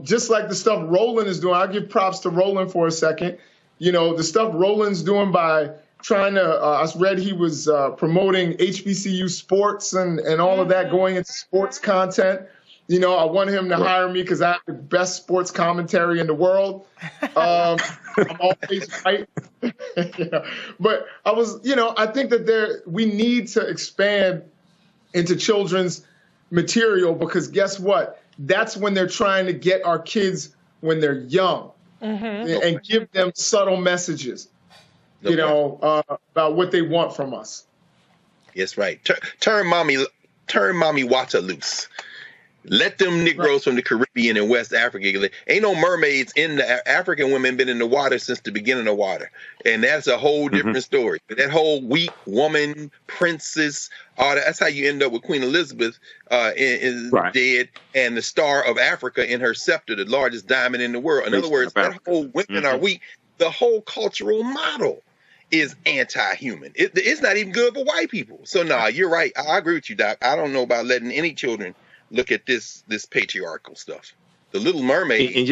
Just like the stuff Roland is doing. I'll give props to Roland for a second. The stuff Roland's doing by trying to, I read he was promoting HBCU sports and all of that, going into sports content. I want him to hire me because I have the best sports commentary in the world. I'm always right. But I think that we need to expand into children's material because guess what? That's when they're trying to get our kids when they're young and give them subtle messages, about what they want from us. Yes, right. Turn Mami Wata loose. Let them Negroes from the Caribbean and West Africa. Ain't no mermaids in the African women been in the water since the beginning of water, and that's a whole different story. But that whole weak woman, princess, all that's how you end up with Queen Elizabeth is dead, and the Star of Africa in her scepter, the largest diamond in the world. In other words, that whole women are weak. The whole cultural model is anti-human. It's not even good for white people. So you're right. I agree with you, Doc. I don't know about letting any children look at this patriarchal stuff. The Little Mermaid. And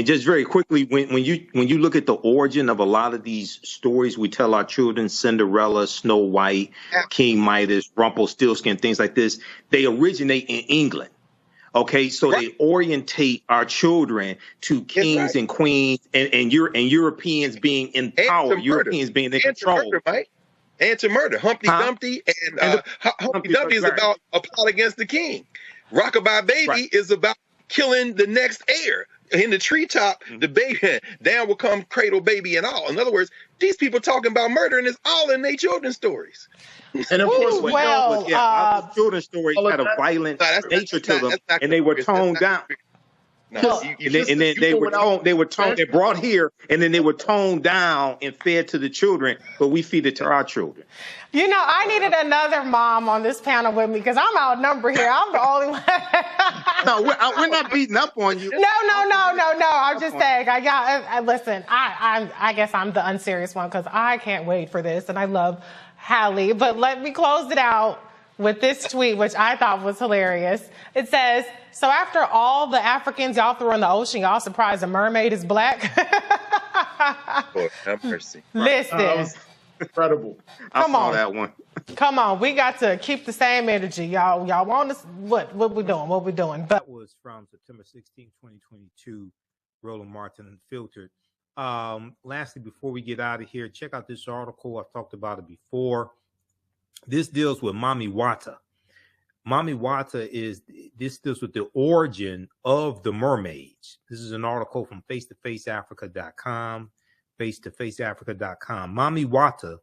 just very quickly, when you look at the origin of a lot of these stories we tell our children, Cinderella, Snow White, King Midas, Rumpelstiltskin, things like this, they originate in England. Okay, so they orientate our children to kings and queens and Europeans being in power, Europeans being in control. And to murder. Humpty Dumpty and Humpty Dumpty is about a plot against the king. Rockabye Baby is about killing the next heir. In the treetop, the baby, down will come cradle baby and all. In other words, these people talking about murder and it's all in their children's stories. And of course, children's stories had a violent nature to them, and they were toned down. And then they were brought here, and then they were toned down and fed to the children, but we feed it to our children. You know, I needed another mom on this panel with me because I'm outnumbered here. I'm the only one. No, we're not beating up on you. No. I'm just saying. Listen, I guess I'm the unserious one because I can't wait for this, and I love Hallie. But let me close it out with this tweet, which I thought was hilarious. It says, so after all the Africans y'all threw in the ocean, y'all surprised a mermaid is black? Lord, have mercy. Listen. Incredible. Come on. That one. Come on. We got to keep the same energy. Y'all want us? What we doing? What we doing? But that was from September 16, 2022, Roland Martin Unfiltered. Lastly, before we get out of here, check out this article. I've talked about it before. This deals with Mami Wata. Mami Wata deals with the origin of the mermaids. This is an article from face-to-faceafrica.com, face-to-faceafrica.com. Mami Wata,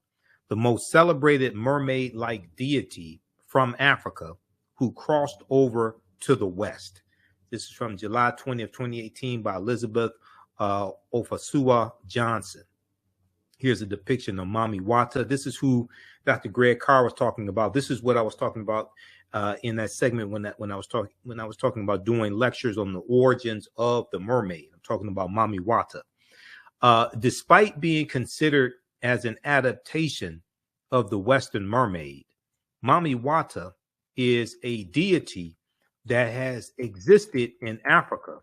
the most celebrated mermaid-like deity from Africa who crossed over to the West. This is from July 20th, 2018 by Elizabeth Ofasua Johnson. Here's a depiction of Mami Wata. This is who Dr. Greg Carr was talking about. This is what I was talking about in that segment when I was talking about doing lectures on the origins of the mermaid. I'm talking about Mami Wata. Despite being considered as an adaptation of the Western mermaid, Mami Wata is a deity that has existed in Africa.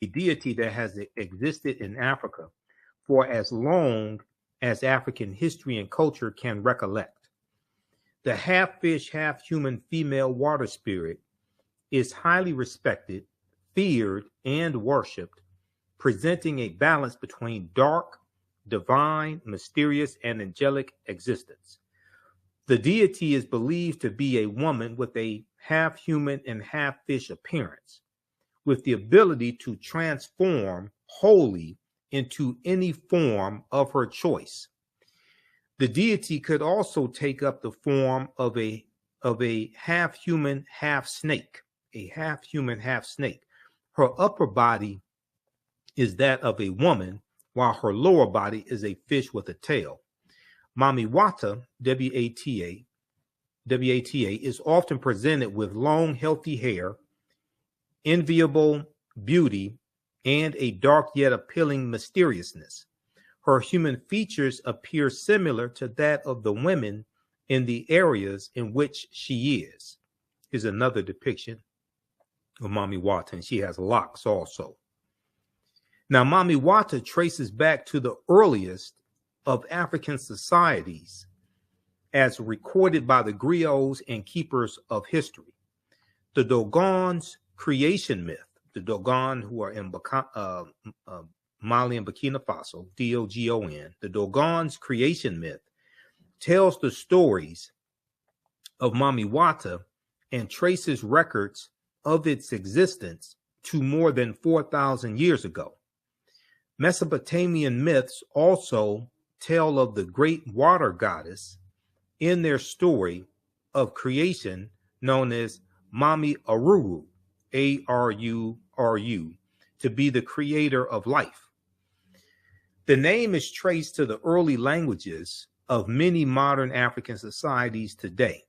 A deity that has existed in Africa for as long as African history and culture can recollect. The half-fish, half-human female water spirit is highly respected, feared, and worshipped, presenting a balance between dark, divine, mysterious, and angelic existence. The deity is believed to be a woman with a half-human and half-fish appearance, with the ability to transform wholly into any form of her choice. The deity could also take up the form of a half-human, half-snake, Her upper body is that of a woman, while her lower body is a fish with a tail. Mami Wata, W-A-T-A, is often presented with long, healthy hair, enviable beauty, and a dark yet appealing mysteriousness. Her human features appear similar to that of the women in the areas in which she is. Here's another depiction of Mami Wata, and she has locks also. Now, Mami Wata traces back to the earliest of African societies as recorded by the griots and keepers of history. The Dogon's creation myth, the Dogon who are in Mali and Burkina Faso, D-O-G-O-N, the Dogon's creation myth tells the stories of Mami Wata and traces records of its existence to more than 4,000 years ago. Mesopotamian myths also tell of the great water goddess in their story of creation known as Mami Aruru, Aruru, to be the creator of life. The name is traced to the early languages of many modern African societies today.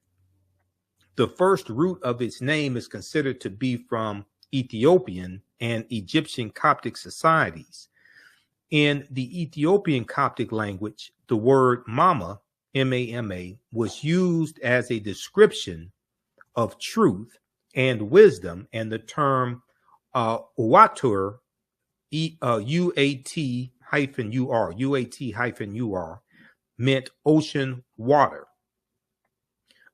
The first root of its name is considered to be from Ethiopian and Egyptian Coptic societies. In the Ethiopian Coptic language, the word mama, M-A-M-A, was used as a description of truth and wisdom, and the term Uatur, U-A-T-U-R, meant ocean water.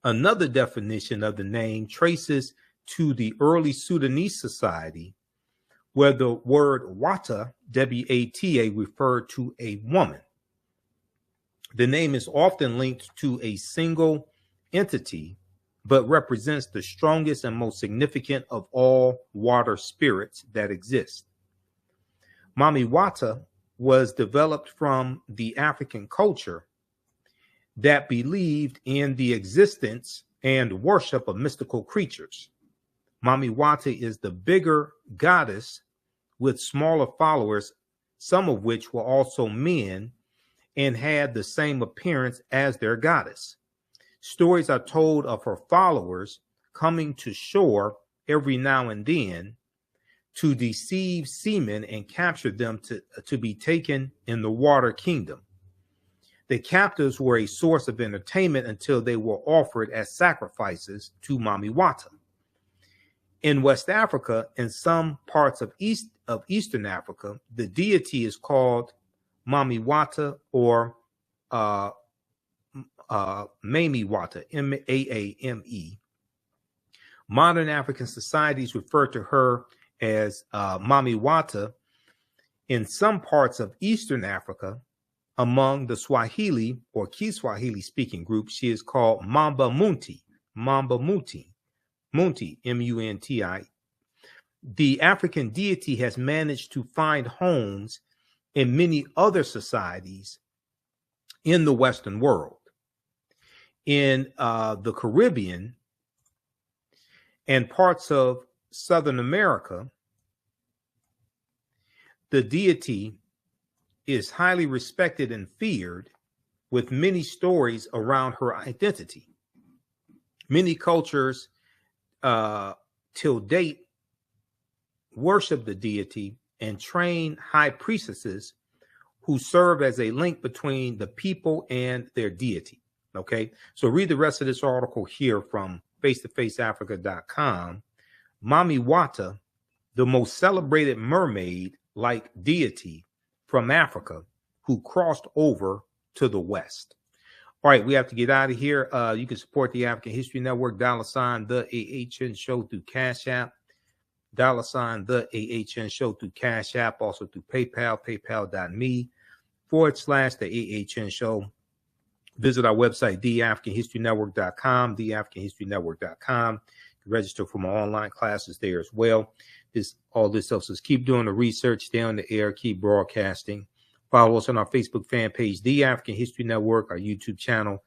Another definition of the name traces to the early Sudanese society, where the word Wata, W-A-T-A, referred to a woman. The name is often linked to a single entity, but represents the strongest and most significant of all water spirits that exist. Mami Wata was developed from the African culture that believed in the existence and worship of mystical creatures. Mami Wata is the bigger goddess with smaller followers, some of which were also men and had the same appearance as their goddess. Stories are told of her followers coming to shore every now and then to deceive seamen and capture them to be taken in the water kingdom. The captives were a source of entertainment until they were offered as sacrifices to Mami Wata. In West Africa and some parts of Eastern Africa, the deity is called Mami Wata or Mami Wata, M-A-A-M-E. Modern African societies refer to her as Mami Wata. In some parts of Eastern Africa, among the Swahili or Kiswahili speaking groups, she is called Mamba Munti, M-U-N-T-I. The African deity has managed to find homes in many other societies in the Western world. In the Caribbean and parts of Southern America, the deity is highly respected and feared, with many stories around her identity. Many cultures till date worship the deity and train high priestesses who serve as a link between the people and their deity. Okay, so read the rest of this article here from face-to-faceafrica.com. Mami Wata, the most celebrated mermaid-like deity from Africa who crossed over to the West. All right, we have to get out of here. You can support the African History Network, $ the AHN show through Cash App, $ the AHN show through Cash App, also through PayPal, paypal.me/the AHN show. Visit our website, theafricanhistorynetwork.com, theafricanhistorynetwork.com. Register for my online classes there as well. All this helps us keep doing the research, stay on the air, keep broadcasting. Follow us on our Facebook fan page, The African History Network, our YouTube channel,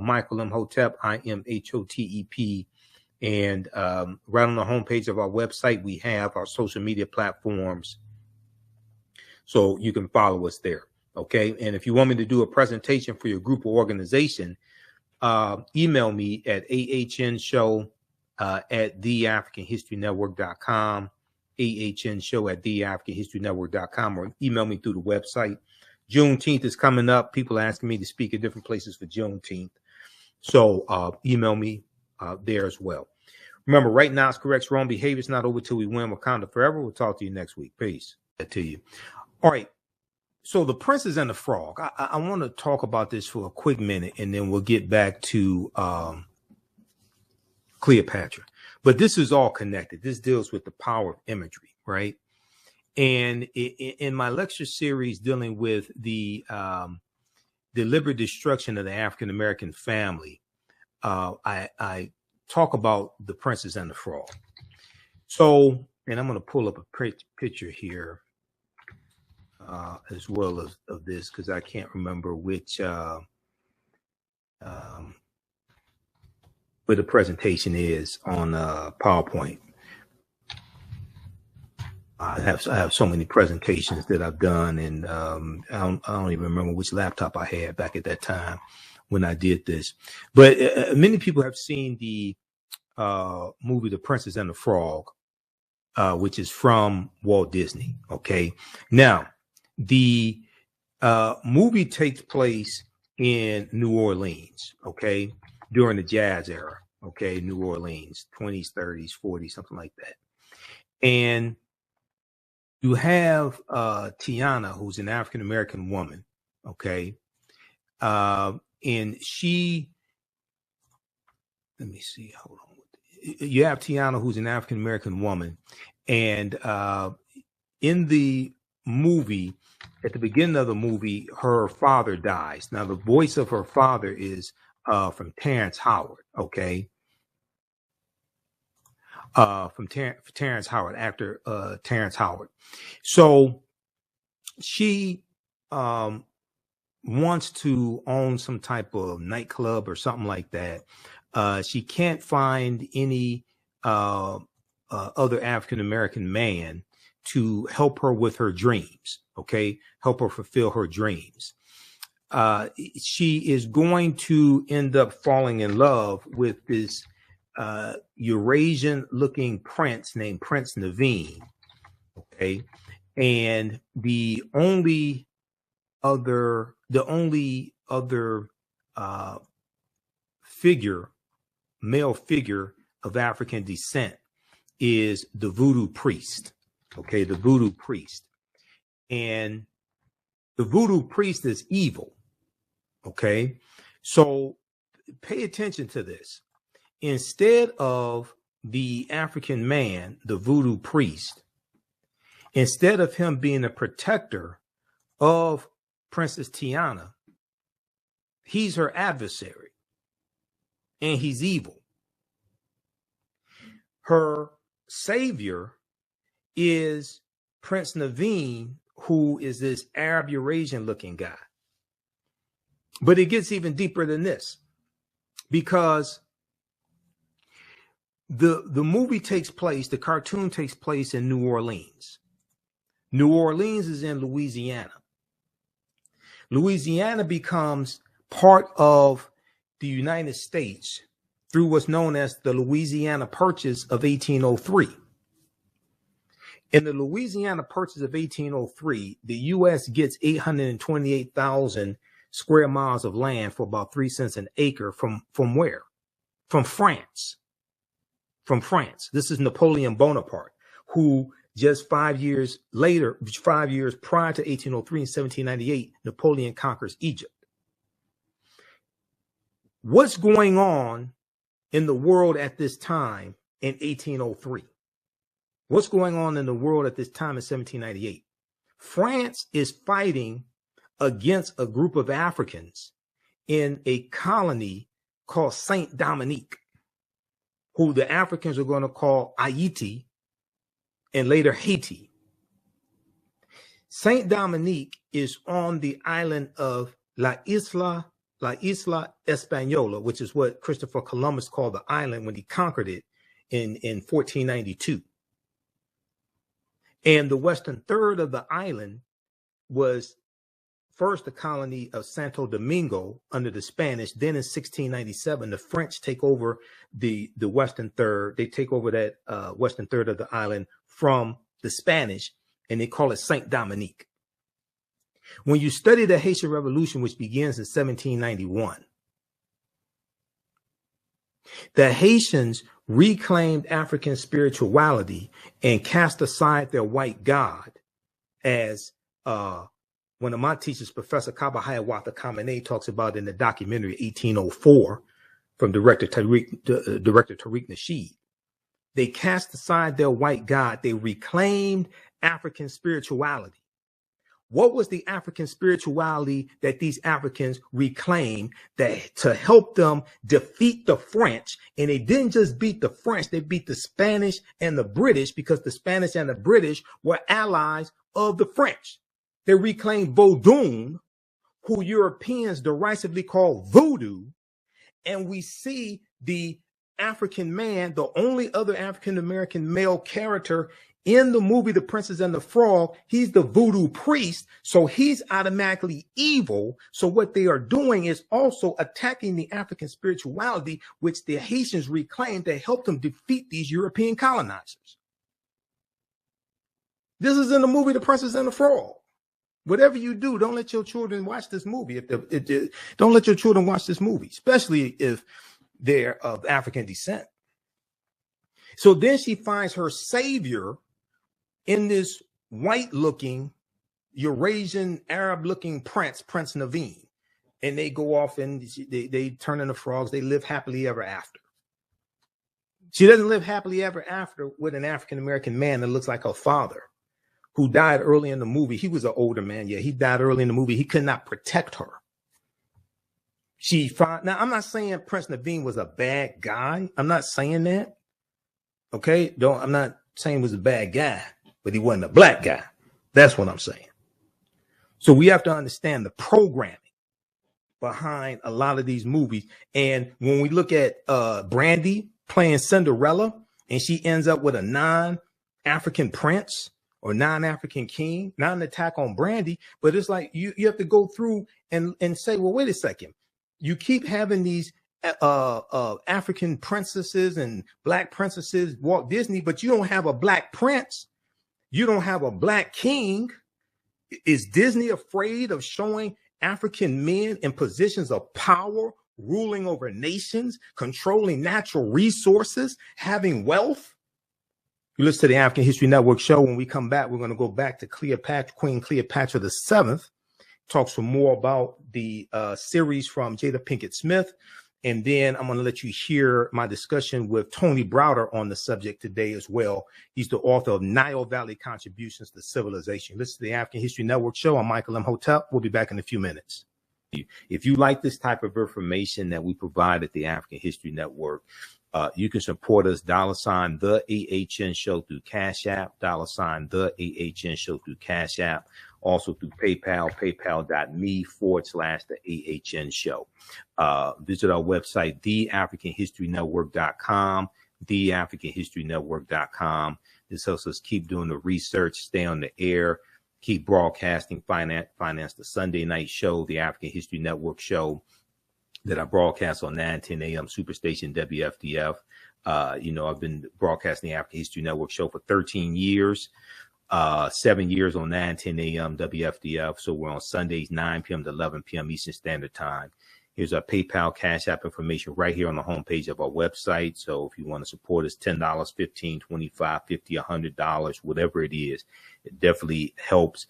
Michael Imhotep, I-M-H-O-T-E-P. And right on the homepage of our website, we have our social media platforms, so you can follow us there. Okay. And if you want me to do a presentation for your group or organization, email me at ahnshow at theafricanhistorynetwork.com, ahnshow at theafricanhistorynetwork.com, or email me through the website. Juneteenth is coming up. People are asking me to speak at different places for Juneteenth. So email me there as well. Remember, right now it's correct. Wrong behavior is not over till we win. Wakanda forever. We'll talk to you next week. Peace. To you. All right. So the Princess and the Frog, I want to talk about this for a quick minute, and then we'll get back to Cleopatra. But this is all connected. This deals with the power of imagery, right? And in my lecture series dealing with the deliberate destruction of the African-American family, I talk about the Princess and the Frog. So, and I'm going to pull up a picture here. As well as of this, because I can't remember which where the presentation is on PowerPoint. I have so many presentations that I've done, and I don't even remember which laptop I had back at that time when I did this. But many people have seen the movie The Princess and the Frog, which is from Walt Disney. Okay, now the movie takes place in New Orleans. Okay, during the jazz era. Okay, New Orleans, 20s, 30s, 40s, something like that, and you have Tiana, who's an African American woman, okay, and she. Let me see. Hold on. You have Tiana, who's an African American woman, and in the movie, at the beginning of the movie, her father dies. Now, the voice of her father is from Terrence Howard, okay. From Terrence Howard, actor Terrence Howard. So she wants to own some type of nightclub or something like that. She can't find any other African American man to help her with her dreams. Okay, help her fulfill her dreams. She is going to end up falling in love with this Eurasian looking prince named Prince Naveen. Okay. And the only other male figure of African descent is the voodoo priest. Okay. The voodoo priest. And the voodoo priest is evil. Okay. So pay attention to this. Instead of the African man, the voodoo priest, instead of him being a protector of Princess Tiana, he's her adversary, and he's evil. Her savior is Prince Naveen, who is this Arab Eurasian looking guy. But it gets even deeper than this, because the movie takes place, the cartoon takes place in New Orleans. New Orleans is in Louisiana. Louisiana becomes part of the United States through what's known as the Louisiana Purchase of 1803. In the Louisiana Purchase of 1803, the U.S. gets 828,000 square miles of land for about 3 cents an acre from where? From France. From France. This is Napoleon Bonaparte, who just 5 years later, 5 years prior to 1803, in 1798, Napoleon conquers Egypt. What's going on in the world at this time in 1803? What's going on in the world at this time in 1798? France is fighting against a group of Africans in a colony called Saint Dominique, who the Africans are going to call Haiti and later Haiti. Saint Dominique is on the island of La Isla Española, which is what Christopher Columbus called the island when he conquered it in 1492. And the western third of the island was first the colony of Santo Domingo under the Spanish. Then in 1697, the French take over the western third. They take over that western third of the island from the Spanish, and they call it Saint Dominique. When you study the Haitian Revolution, which begins in 1791, the Haitians reclaimed African spirituality and cast aside their white God, as one of my teachers, Professor Mami Wata talks about in the documentary 1804 from director Tariq Nasheed. They cast aside their white God. They reclaimed African spirituality. What was the African spirituality that these Africans reclaimed that to help them defeat the French? And they didn't just beat the French, they beat the Spanish and the British, because the Spanish and the British were allies of the French. They reclaimed Vodun, who Europeans derisively call voodoo, and we see the African man, the only other African-American male character in the movie The Princess and the Frog. He's the voodoo priest, so he's automatically evil. So what they are doing is also attacking the African spirituality, which the Haitians reclaimed to help them defeat these European colonizers. This is in the movie The Princess and the Frog. Whatever you do, don't let your children watch this movie. Don't let your children watch this movie, especially if they're of African descent. So then she finds her savior in this white-looking, Eurasian, Arab-looking prince, Prince Naveen. And they go off and they turn into frogs. They live happily ever after. She doesn't live happily ever after with an African-American man that looks like her father, who died early in the movie. He was an older man. Yeah, he died early in the movie. He could not protect her. Now, I'm not saying Prince Naveen was a bad guy. I'm not saying that. Okay? I'm not saying he was a bad guy, but he wasn't a black guy. That's what I'm saying. So we have to understand the programming behind a lot of these movies. And when we look at Brandy playing Cinderella, and she ends up with a non-African prince or non-African king, not an attack on Brandy, but it's like you have to go through and say, well, wait a second. You keep having these African princesses and black princesses, Walt Disney, but you don't have a black prince. You don't have a black king. Is Disney afraid of showing African men in positions of power, ruling over nations, controlling natural resources, having wealth? You listen to the African History Network show. When we come back, we're going to go back to Queen Cleopatra VII, talk some more about the series from Jada Pinkett Smith. And then I'm going to let you hear my discussion with Tony Browder on the subject today as well. He's the author of Nile Valley Contributions to Civilization. Listen to the African History Network show. I'm Michael Imhotep. We'll be back in a few minutes. If you like this type of information that we provide at the African History Network, you can support us, $, the AHN show through Cash App, $, the AHN show through Cash App, also through PayPal, paypal.me/the AHN show. Visit our website, theafricanhistorynetwork.com, theafricanhistorynetwork.com. This helps us keep doing the research, stay on the air, keep broadcasting, finance the Sunday night show, the African History Network show that I broadcast on 9:10 a.m. Superstation WFDF. I've been broadcasting the African History Network show for 13 years, 7 years on 9:10 a.m. WFDF. So we're on Sundays, 9 p.m. to 11 p.m. Eastern Standard Time. Here's our PayPal, Cash App information right here on the homepage of our website. So if you want to support us, $10, $15, $25, $50, $100, whatever it is, it definitely helps.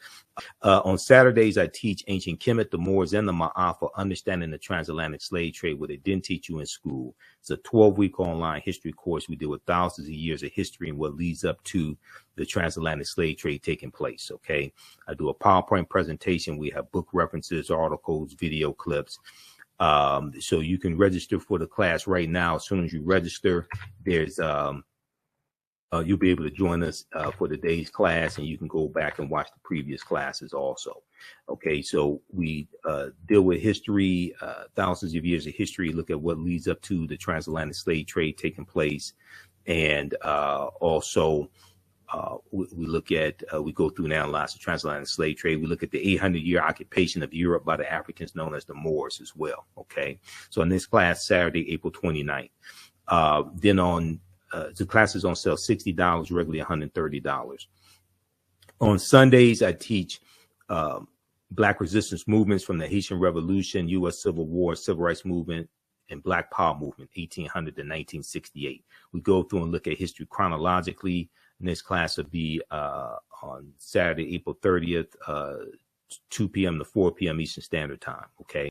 On Saturdays, I teach ancient Kemet, the Moors, and the Ma'afa, understanding the transatlantic slave trade, what they didn't teach you in school. It's a 12-week online history course. We deal with thousands of years of history and what leads up to the transatlantic slave trade taking place. Okay. I do a PowerPoint presentation. We have book references, articles, video clips. So you can register for the class right now. As soon as you register, there's you'll be able to join us for the day's class, and you can go back and watch the previous classes also. Okay, so we deal with history, thousands of years of history, look at what leads up to the transatlantic slave trade taking place, and also we look at, we go through and analyze the transatlantic slave trade. We look at the 800-year occupation of Europe by the Africans known as the Moors as well. Okay. So in this class, Saturday, April 29th, then on, the class is on sale, $60, regularly $130. On Sundays, I teach, Black resistance movements from the Haitian Revolution, U.S. Civil War, Civil Rights Movement, and Black Power Movement, 1800 to 1968. We go through and look at history chronologically. This class will be on Saturday, April 30th, 2 p.m. to 4 p.m. Eastern Standard Time. Okay.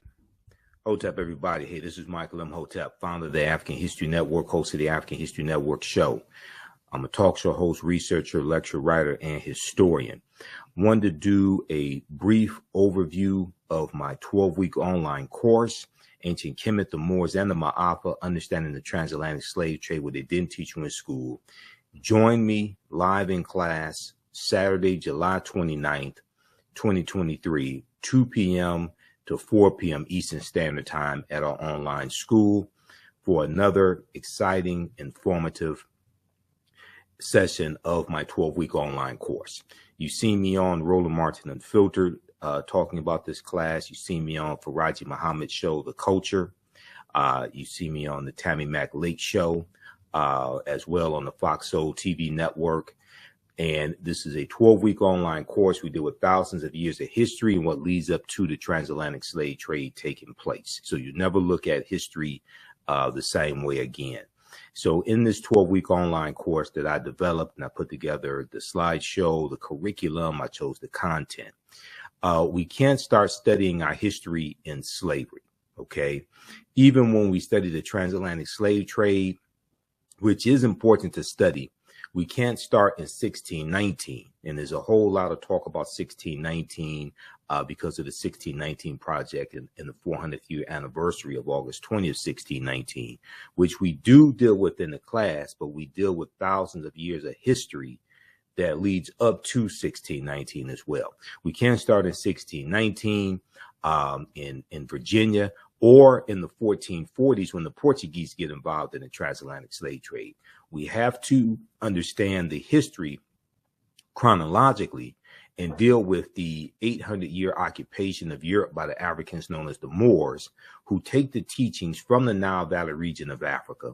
Hotep, everybody. Hey, this is Michael Imhotep, founder of the African History Network, host of the African History Network show. I'm a talk show host, researcher, lecturer, writer, and historian. Wanted to do a brief overview of my 12-week online course, Ancient Kemet, the Moors, and the Ma'afa, Understanding the Transatlantic Slave Trade, what they didn't teach you in school. Join me live in class Saturday, July 29th, 2023, 2 p.m. to 4 p.m. Eastern Standard Time at our online school for another exciting, informative session of my 12-week online course. You see me on Roland Martin Unfiltered talking about this class. You see me on Farajii Muhammad show, The Culture. You see me on the Tammy Mack Lake show, as well on the Fox Soul TV network. And this is a 12-week online course. We deal with thousands of years of history and what leads up to the transatlantic slave trade taking place. So you never look at history the same way again. So in this 12-week online course that I developed and I put together the slideshow, the curriculum, I chose the content. We can't start studying our history in slavery, okay? Even when we study the transatlantic slave trade, which is important to study, we can't start in 1619. And there's a whole lot of talk about 1619 because of the 1619 project and the 400th year anniversary of August 20th, 1619, which we do deal with in the class, but we deal with thousands of years of history that leads up to 1619 as well. We can't start in 1619 in Virginia or in the 1440s when the Portuguese get involved in the transatlantic slave trade. We have to understand the history chronologically and deal with the 800-year occupation of Europe by the Africans known as the Moors, who take the teachings from the Nile Valley region of Africa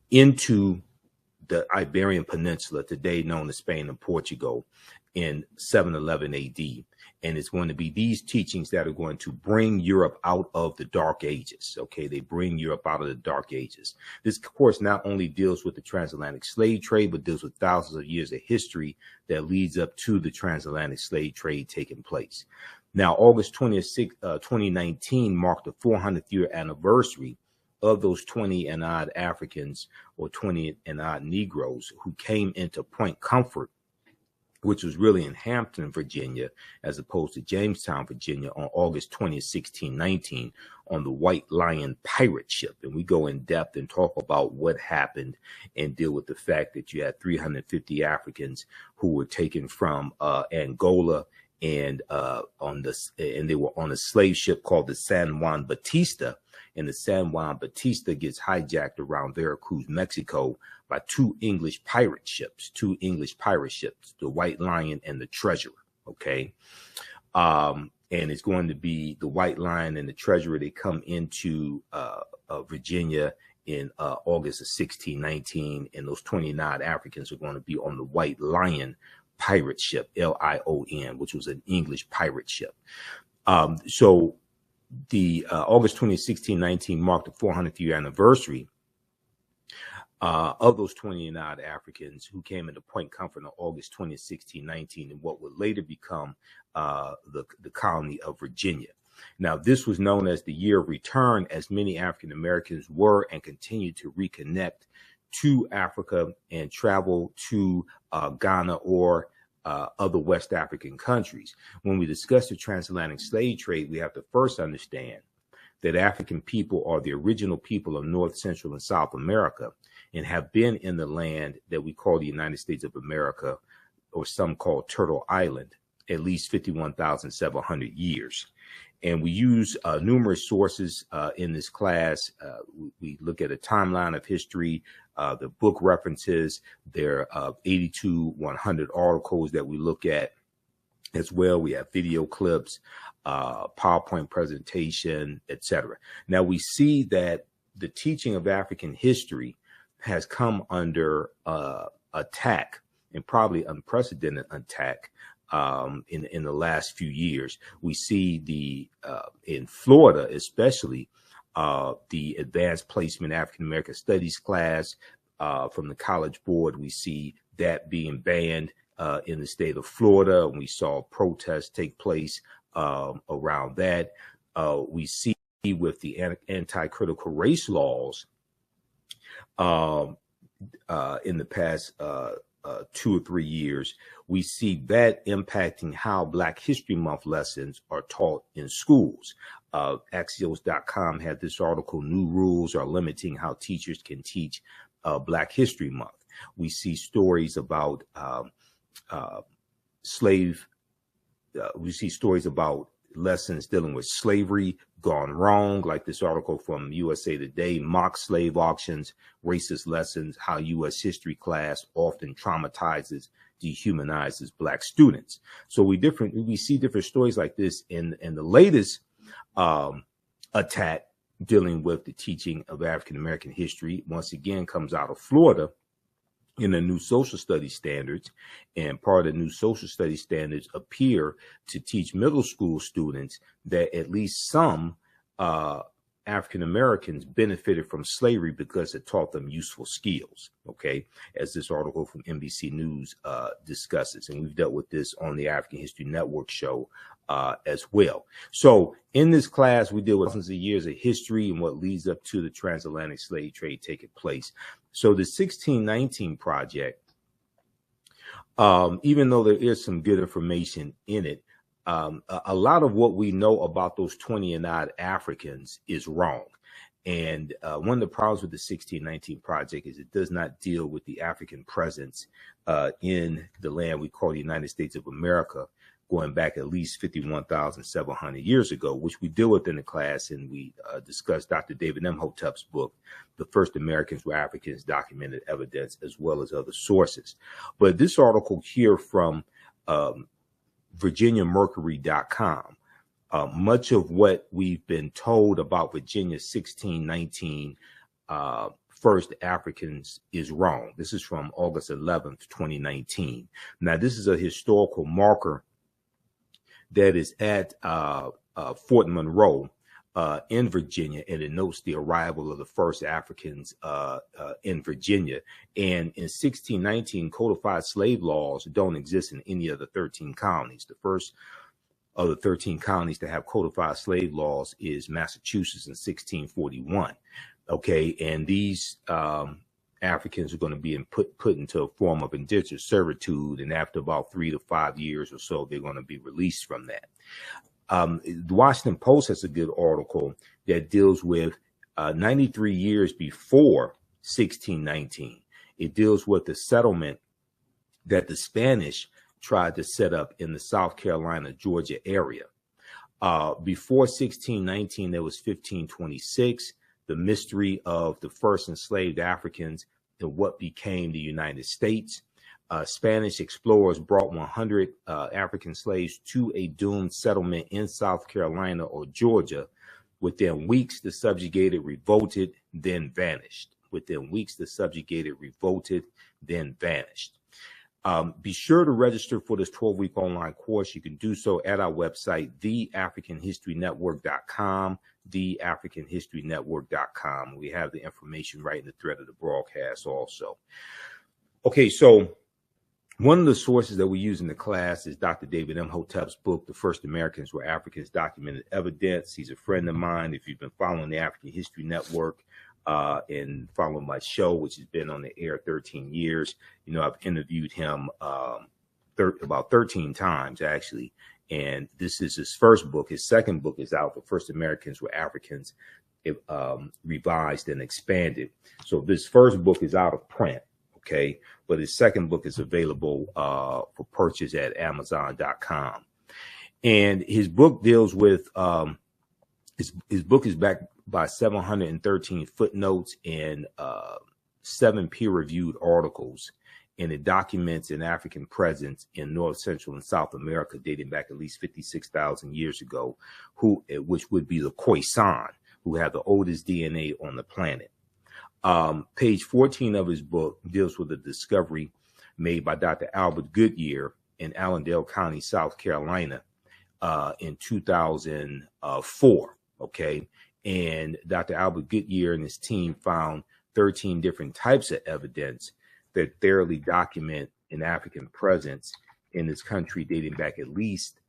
into the Iberian Peninsula, today known as Spain and Portugal, in 711 AD. And it's going to be these teachings that are going to bring Europe out of the Dark Ages. Okay, they bring Europe out of the Dark Ages. This course not only deals with the transatlantic slave trade, but deals with thousands of years of history that leads up to the transatlantic slave trade taking place. Now, August 20th, 2019 marked the 400th year anniversary of those 20 and odd Africans or 20 and odd Negroes who came into Point Comfort, which was really in Hampton, Virginia, as opposed to Jamestown, Virginia, on August 20th, 1619, on the White Lion pirate ship. And we go in depth and talk about what happened and deal with the fact that you had 350 Africans who were taken from Angola and they were on a slave ship called the San Juan Batista. And the San Juan Batista gets hijacked around Veracruz, Mexico, by two English pirate ships, the White Lion and the Treasurer. Okay. And it's going to be the White Lion and the Treasurer. They come into Virginia in August of 1619, and those 29 Africans are going to be on the White Lion pirate ship, Lion, which was an English pirate ship. So the August 20, 1619 marked the 400th year anniversary of those 29 Africans who came into Point Comfort on August 20, 1619, in what would later become the colony of Virginia. Now, this was known as the year of return, as many African Americans were and continue to reconnect to Africa and travel to Ghana or other West African countries. When we discuss the transatlantic slave trade, we have to first understand that African people are the original people of North, Central, and South America and have been in the land that we call the United States of America, or some call Turtle Island, at least 51,700 years. And we use numerous sources in this class. We look at a timeline of history, the book references. There are 100 articles that we look at as well. We have video clips, PowerPoint presentation, etc. Now we see that the teaching of African history has come under attack, and probably unprecedented attack, in the last few years. We see in Florida, especially, the advanced placement African American studies class from the College Board. We see that being banned in the state of Florida, and we saw protests take place around that. We see with the anti-critical race laws in the past 2 or 3 years, we see that impacting how Black History Month lessons are taught in schools. Axios.com had this article, New Rules Are Limiting How Teachers Can Teach Black History Month. We see stories about lessons dealing with slavery gone wrong, like this article from USA Today, mock slave auctions, racist lessons, how U.S. history class often traumatizes, dehumanizes Black students. So we see different stories like this in the latest attack dealing with the teaching of African American history. Once again, comes out of Florida in the new social studies standards, and part of the new social studies standards appear to teach middle school students that at least some African Americans benefited from slavery because it taught them useful skills, okay, as this article from NBC News discusses. And we've dealt with this on the African History Network show as well. So in this class, we deal with thousands of years of history and what leads up to the transatlantic slave trade taking place. So the 1619 project, even though there is some good information in it, a lot of what we know about those 20 and odd Africans is wrong. And one of the problems with the 1619 project is it does not deal with the African presence in the land we call the United States of America, going back at least 51,700 years ago, which we deal with in the class. And we discussed Dr. David Imhotep's book, The First Americans Were Africans, Documented Evidence, as well as other sources. But this article here from VirginiaMercury.com, much of what we've been told about Virginia 1619 first Africans is wrong. This is from August 11th, 2019. Now, this is a historical marker that is at Fort Monroe in Virginia, and it notes the arrival of the first Africans in Virginia. And in 1619, codified slave laws don't exist in any of the 13 colonies. The first of the 13 colonies to have codified slave laws is Massachusetts in 1641. Okay, and these Africans are going to be put into a form of indentured servitude, and after about 3 to 5 years or so, they're going to be released from that. The Washington Post has a good article that deals with 93 years before 1619. It deals with the settlement that the Spanish tried to set up in the South Carolina, Georgia area. Before 1619, there was 1526. The mystery of the first enslaved Africans in what became the United States. Spanish explorers brought 100 African slaves to a doomed settlement in South Carolina or Georgia. Within weeks, the subjugated revolted, then vanished. Within weeks, the subjugated revolted, then vanished. Be sure to register for this 12-week online course. You can do so at our website, theafricanhistorynetwork.com, theafricanhistorynetwork.com. We have the information right in the thread of the broadcast also. Okay, so one of the sources that we use in the class is Dr. David Imhotep's book, The First Americans Were Africans, Documented Evidence. He's a friend of mine. If you've been following the African History Network and following my show, which has been on the air 13 years, you know, I've interviewed him about 13 times, actually. And this is his first book. His second book is out, The First Americans Were Africans, revised and expanded. So this first book is out of print, okay? But his second book is available for purchase at Amazon.com. And his book deals with, his book is backed by 713 footnotes and 7 peer-reviewed articles. And it documents an African presence in North, Central, and South America dating back at least 56,000 years ago, which would be the Khoisan, who have the oldest DNA on the planet. Page 14 of his book deals with a discovery made by Dr. Albert Goodyear in Allendale County, South Carolina, in 2004. Okay. And Dr. Albert Goodyear and his team found 13 different types of evidence that thoroughly document an African presence in this country dating back at least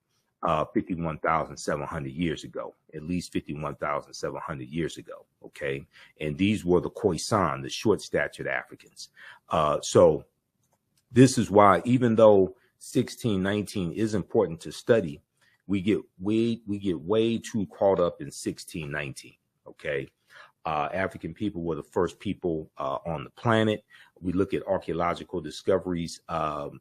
51,700 years ago, at least 51,700 years ago. Okay. And these were the Khoisan, the short statured Africans. So this is why, even though 1619 is important to study, we get way too caught up in 1619. Okay. African people were the first people on the planet. We look at archaeological discoveries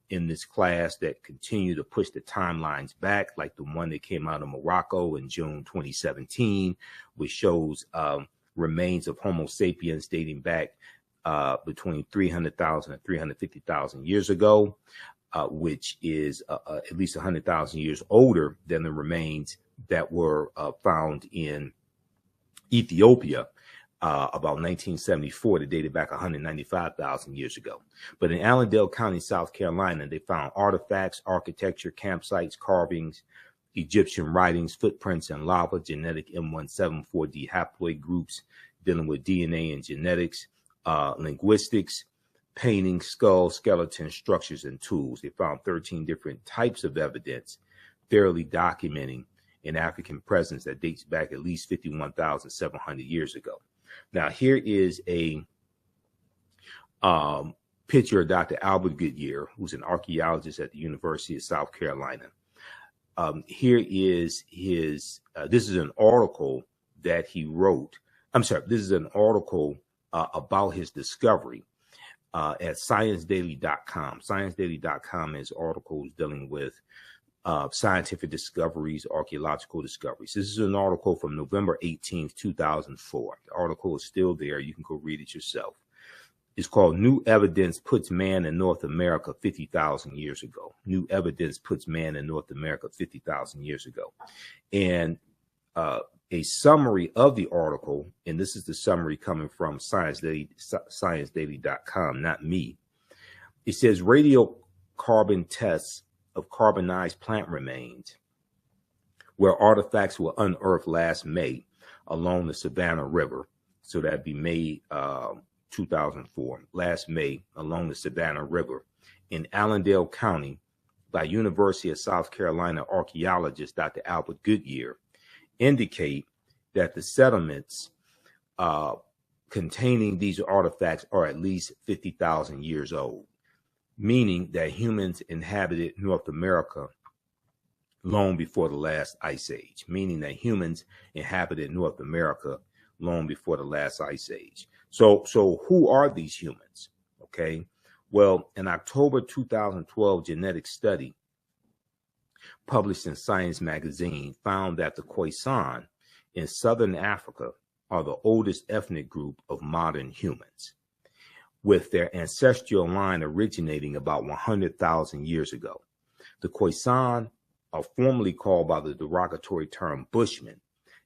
in this class that continue to push the timelines back, like the one that came out of Morocco in June 2017, which shows remains of Homo sapiens dating back between 300,000 and 350,000 years ago, which is at least 100,000 years older than the remains that were found in Ethiopia about 1974, that dated back 195,000 years ago. But in Allendale County, South Carolina, they found artifacts, architecture, campsites, carvings, Egyptian writings, footprints in lava, genetic M174D haploid groups dealing with DNA and genetics, linguistics, paintings, skulls, skeletons, structures, and tools. They found 13 different types of evidence, thoroughly documenting an African presence that dates back at least 51,700 years ago. Now, here is a picture of Dr. Albert Goodyear, who's an archaeologist at the University of South Carolina. Here is his, this is an article that he wrote. I'm sorry, this is an article about his discovery at ScienceDaily.com. ScienceDaily.com has articles dealing with scientific discoveries, archaeological discoveries. This is an article from November 18th, 2004. The article is still there. You can go read it yourself. It's called New Evidence Puts Man in North America 50,000 Years Ago. New Evidence Puts Man in North America 50,000 years ago. And a summary of the article, and this is the summary coming from ScienceDaily.com, not me. It says radiocarbon tests of carbonized plant remains, where artifacts were unearthed last May along the Savannah River. So that'd be May 2004, last May along the Savannah River in Allendale County by University of South Carolina archaeologist Dr. Albert Goodyear, indicate that the settlements containing these artifacts are at least 50,000 years old, meaning that humans inhabited North America long before the last ice age, meaning that humans inhabited North America long before the last ice age. So who are these humans? Okay. Well, an October 2012 genetic study published in Science magazine found that the Khoisan in Southern Africa are the oldest ethnic group of modern humans, with their ancestral line originating about 100,000 years ago. The Khoisan are formally called by the derogatory term Bushmen,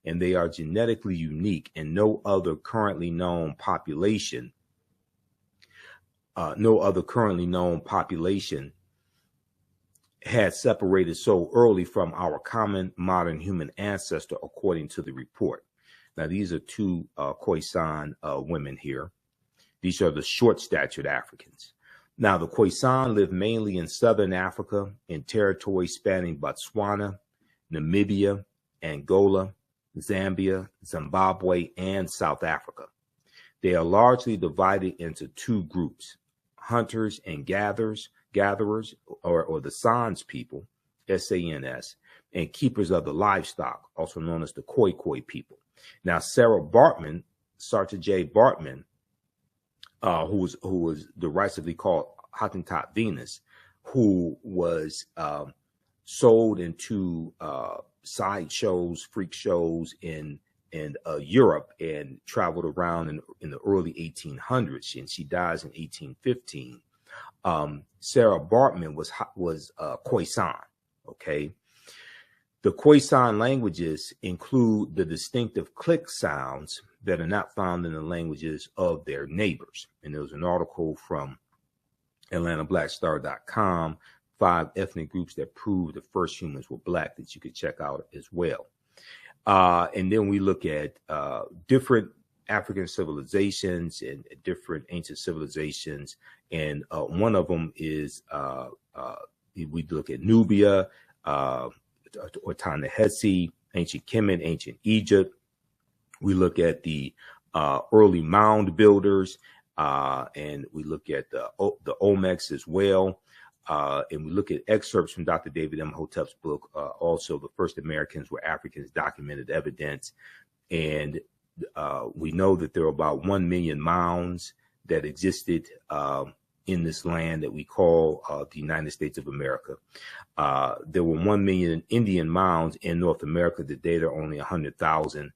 and they are genetically unique, and no other currently known population had separated so early from our common modern human ancestor, according to the report. Now, these are two Khoisan women here. These are the short-statured Africans. Now, the Khoisan live mainly in southern Africa in territories spanning Botswana, Namibia, Angola, Zambia, Zimbabwe, and South Africa. They are largely divided into two groups: hunters and gatherers, or the Sans people, S-A-N-S, and keepers of the livestock, also known as the Khoi people. Now, Farajii Bartman, who was derisively called Hottentot Venus, who was sold into sideshows, freak shows in Europe, and traveled around in the early 1800s, and she dies in 1815. Sarah Bartman was Khoisan. Okay. The Khoisan languages include the distinctive click sounds that are not found in the languages of their neighbors. And there was an article from AtlantaBlackStar.com, 5 ethnic groups that prove the first humans were black, that you could check out as well. And then we look at different African civilizations and different ancient civilizations. And one of them is, we look at Nubia, or Ta-Nehisi, ancient Kemet, ancient Egypt. We look at the early mound builders, and we look at the Olmecs as well. And we look at excerpts from Dr. David Imhotep's book, also The First Americans Were Africans, Documented Evidence. And We know that there are about 1 million mounds that existed in this land that we call the United States of America. There were 1 million Indian mounds in North America. Today, there are only 100,000.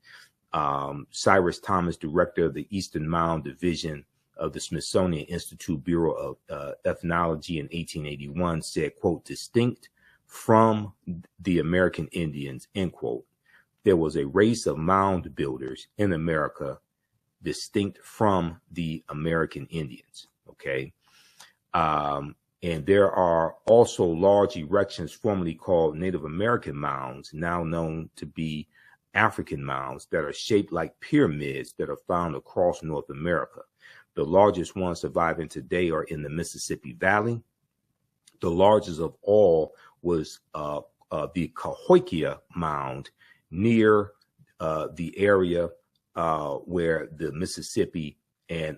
Cyrus Thomas, director of the Eastern Mound Division of the Smithsonian Institute Bureau of Ethnology in 1881, said, quote, distinct from the American Indians, end quote. There was a race of mound builders in America distinct from the American Indians, okay? And there are also large erections formerly called Native American mounds, now known to be African mounds, that are shaped like pyramids that are found across North America. The largest ones surviving today are in the Mississippi Valley. The largest of all was the Cahokia Mound near the area where the Mississippi and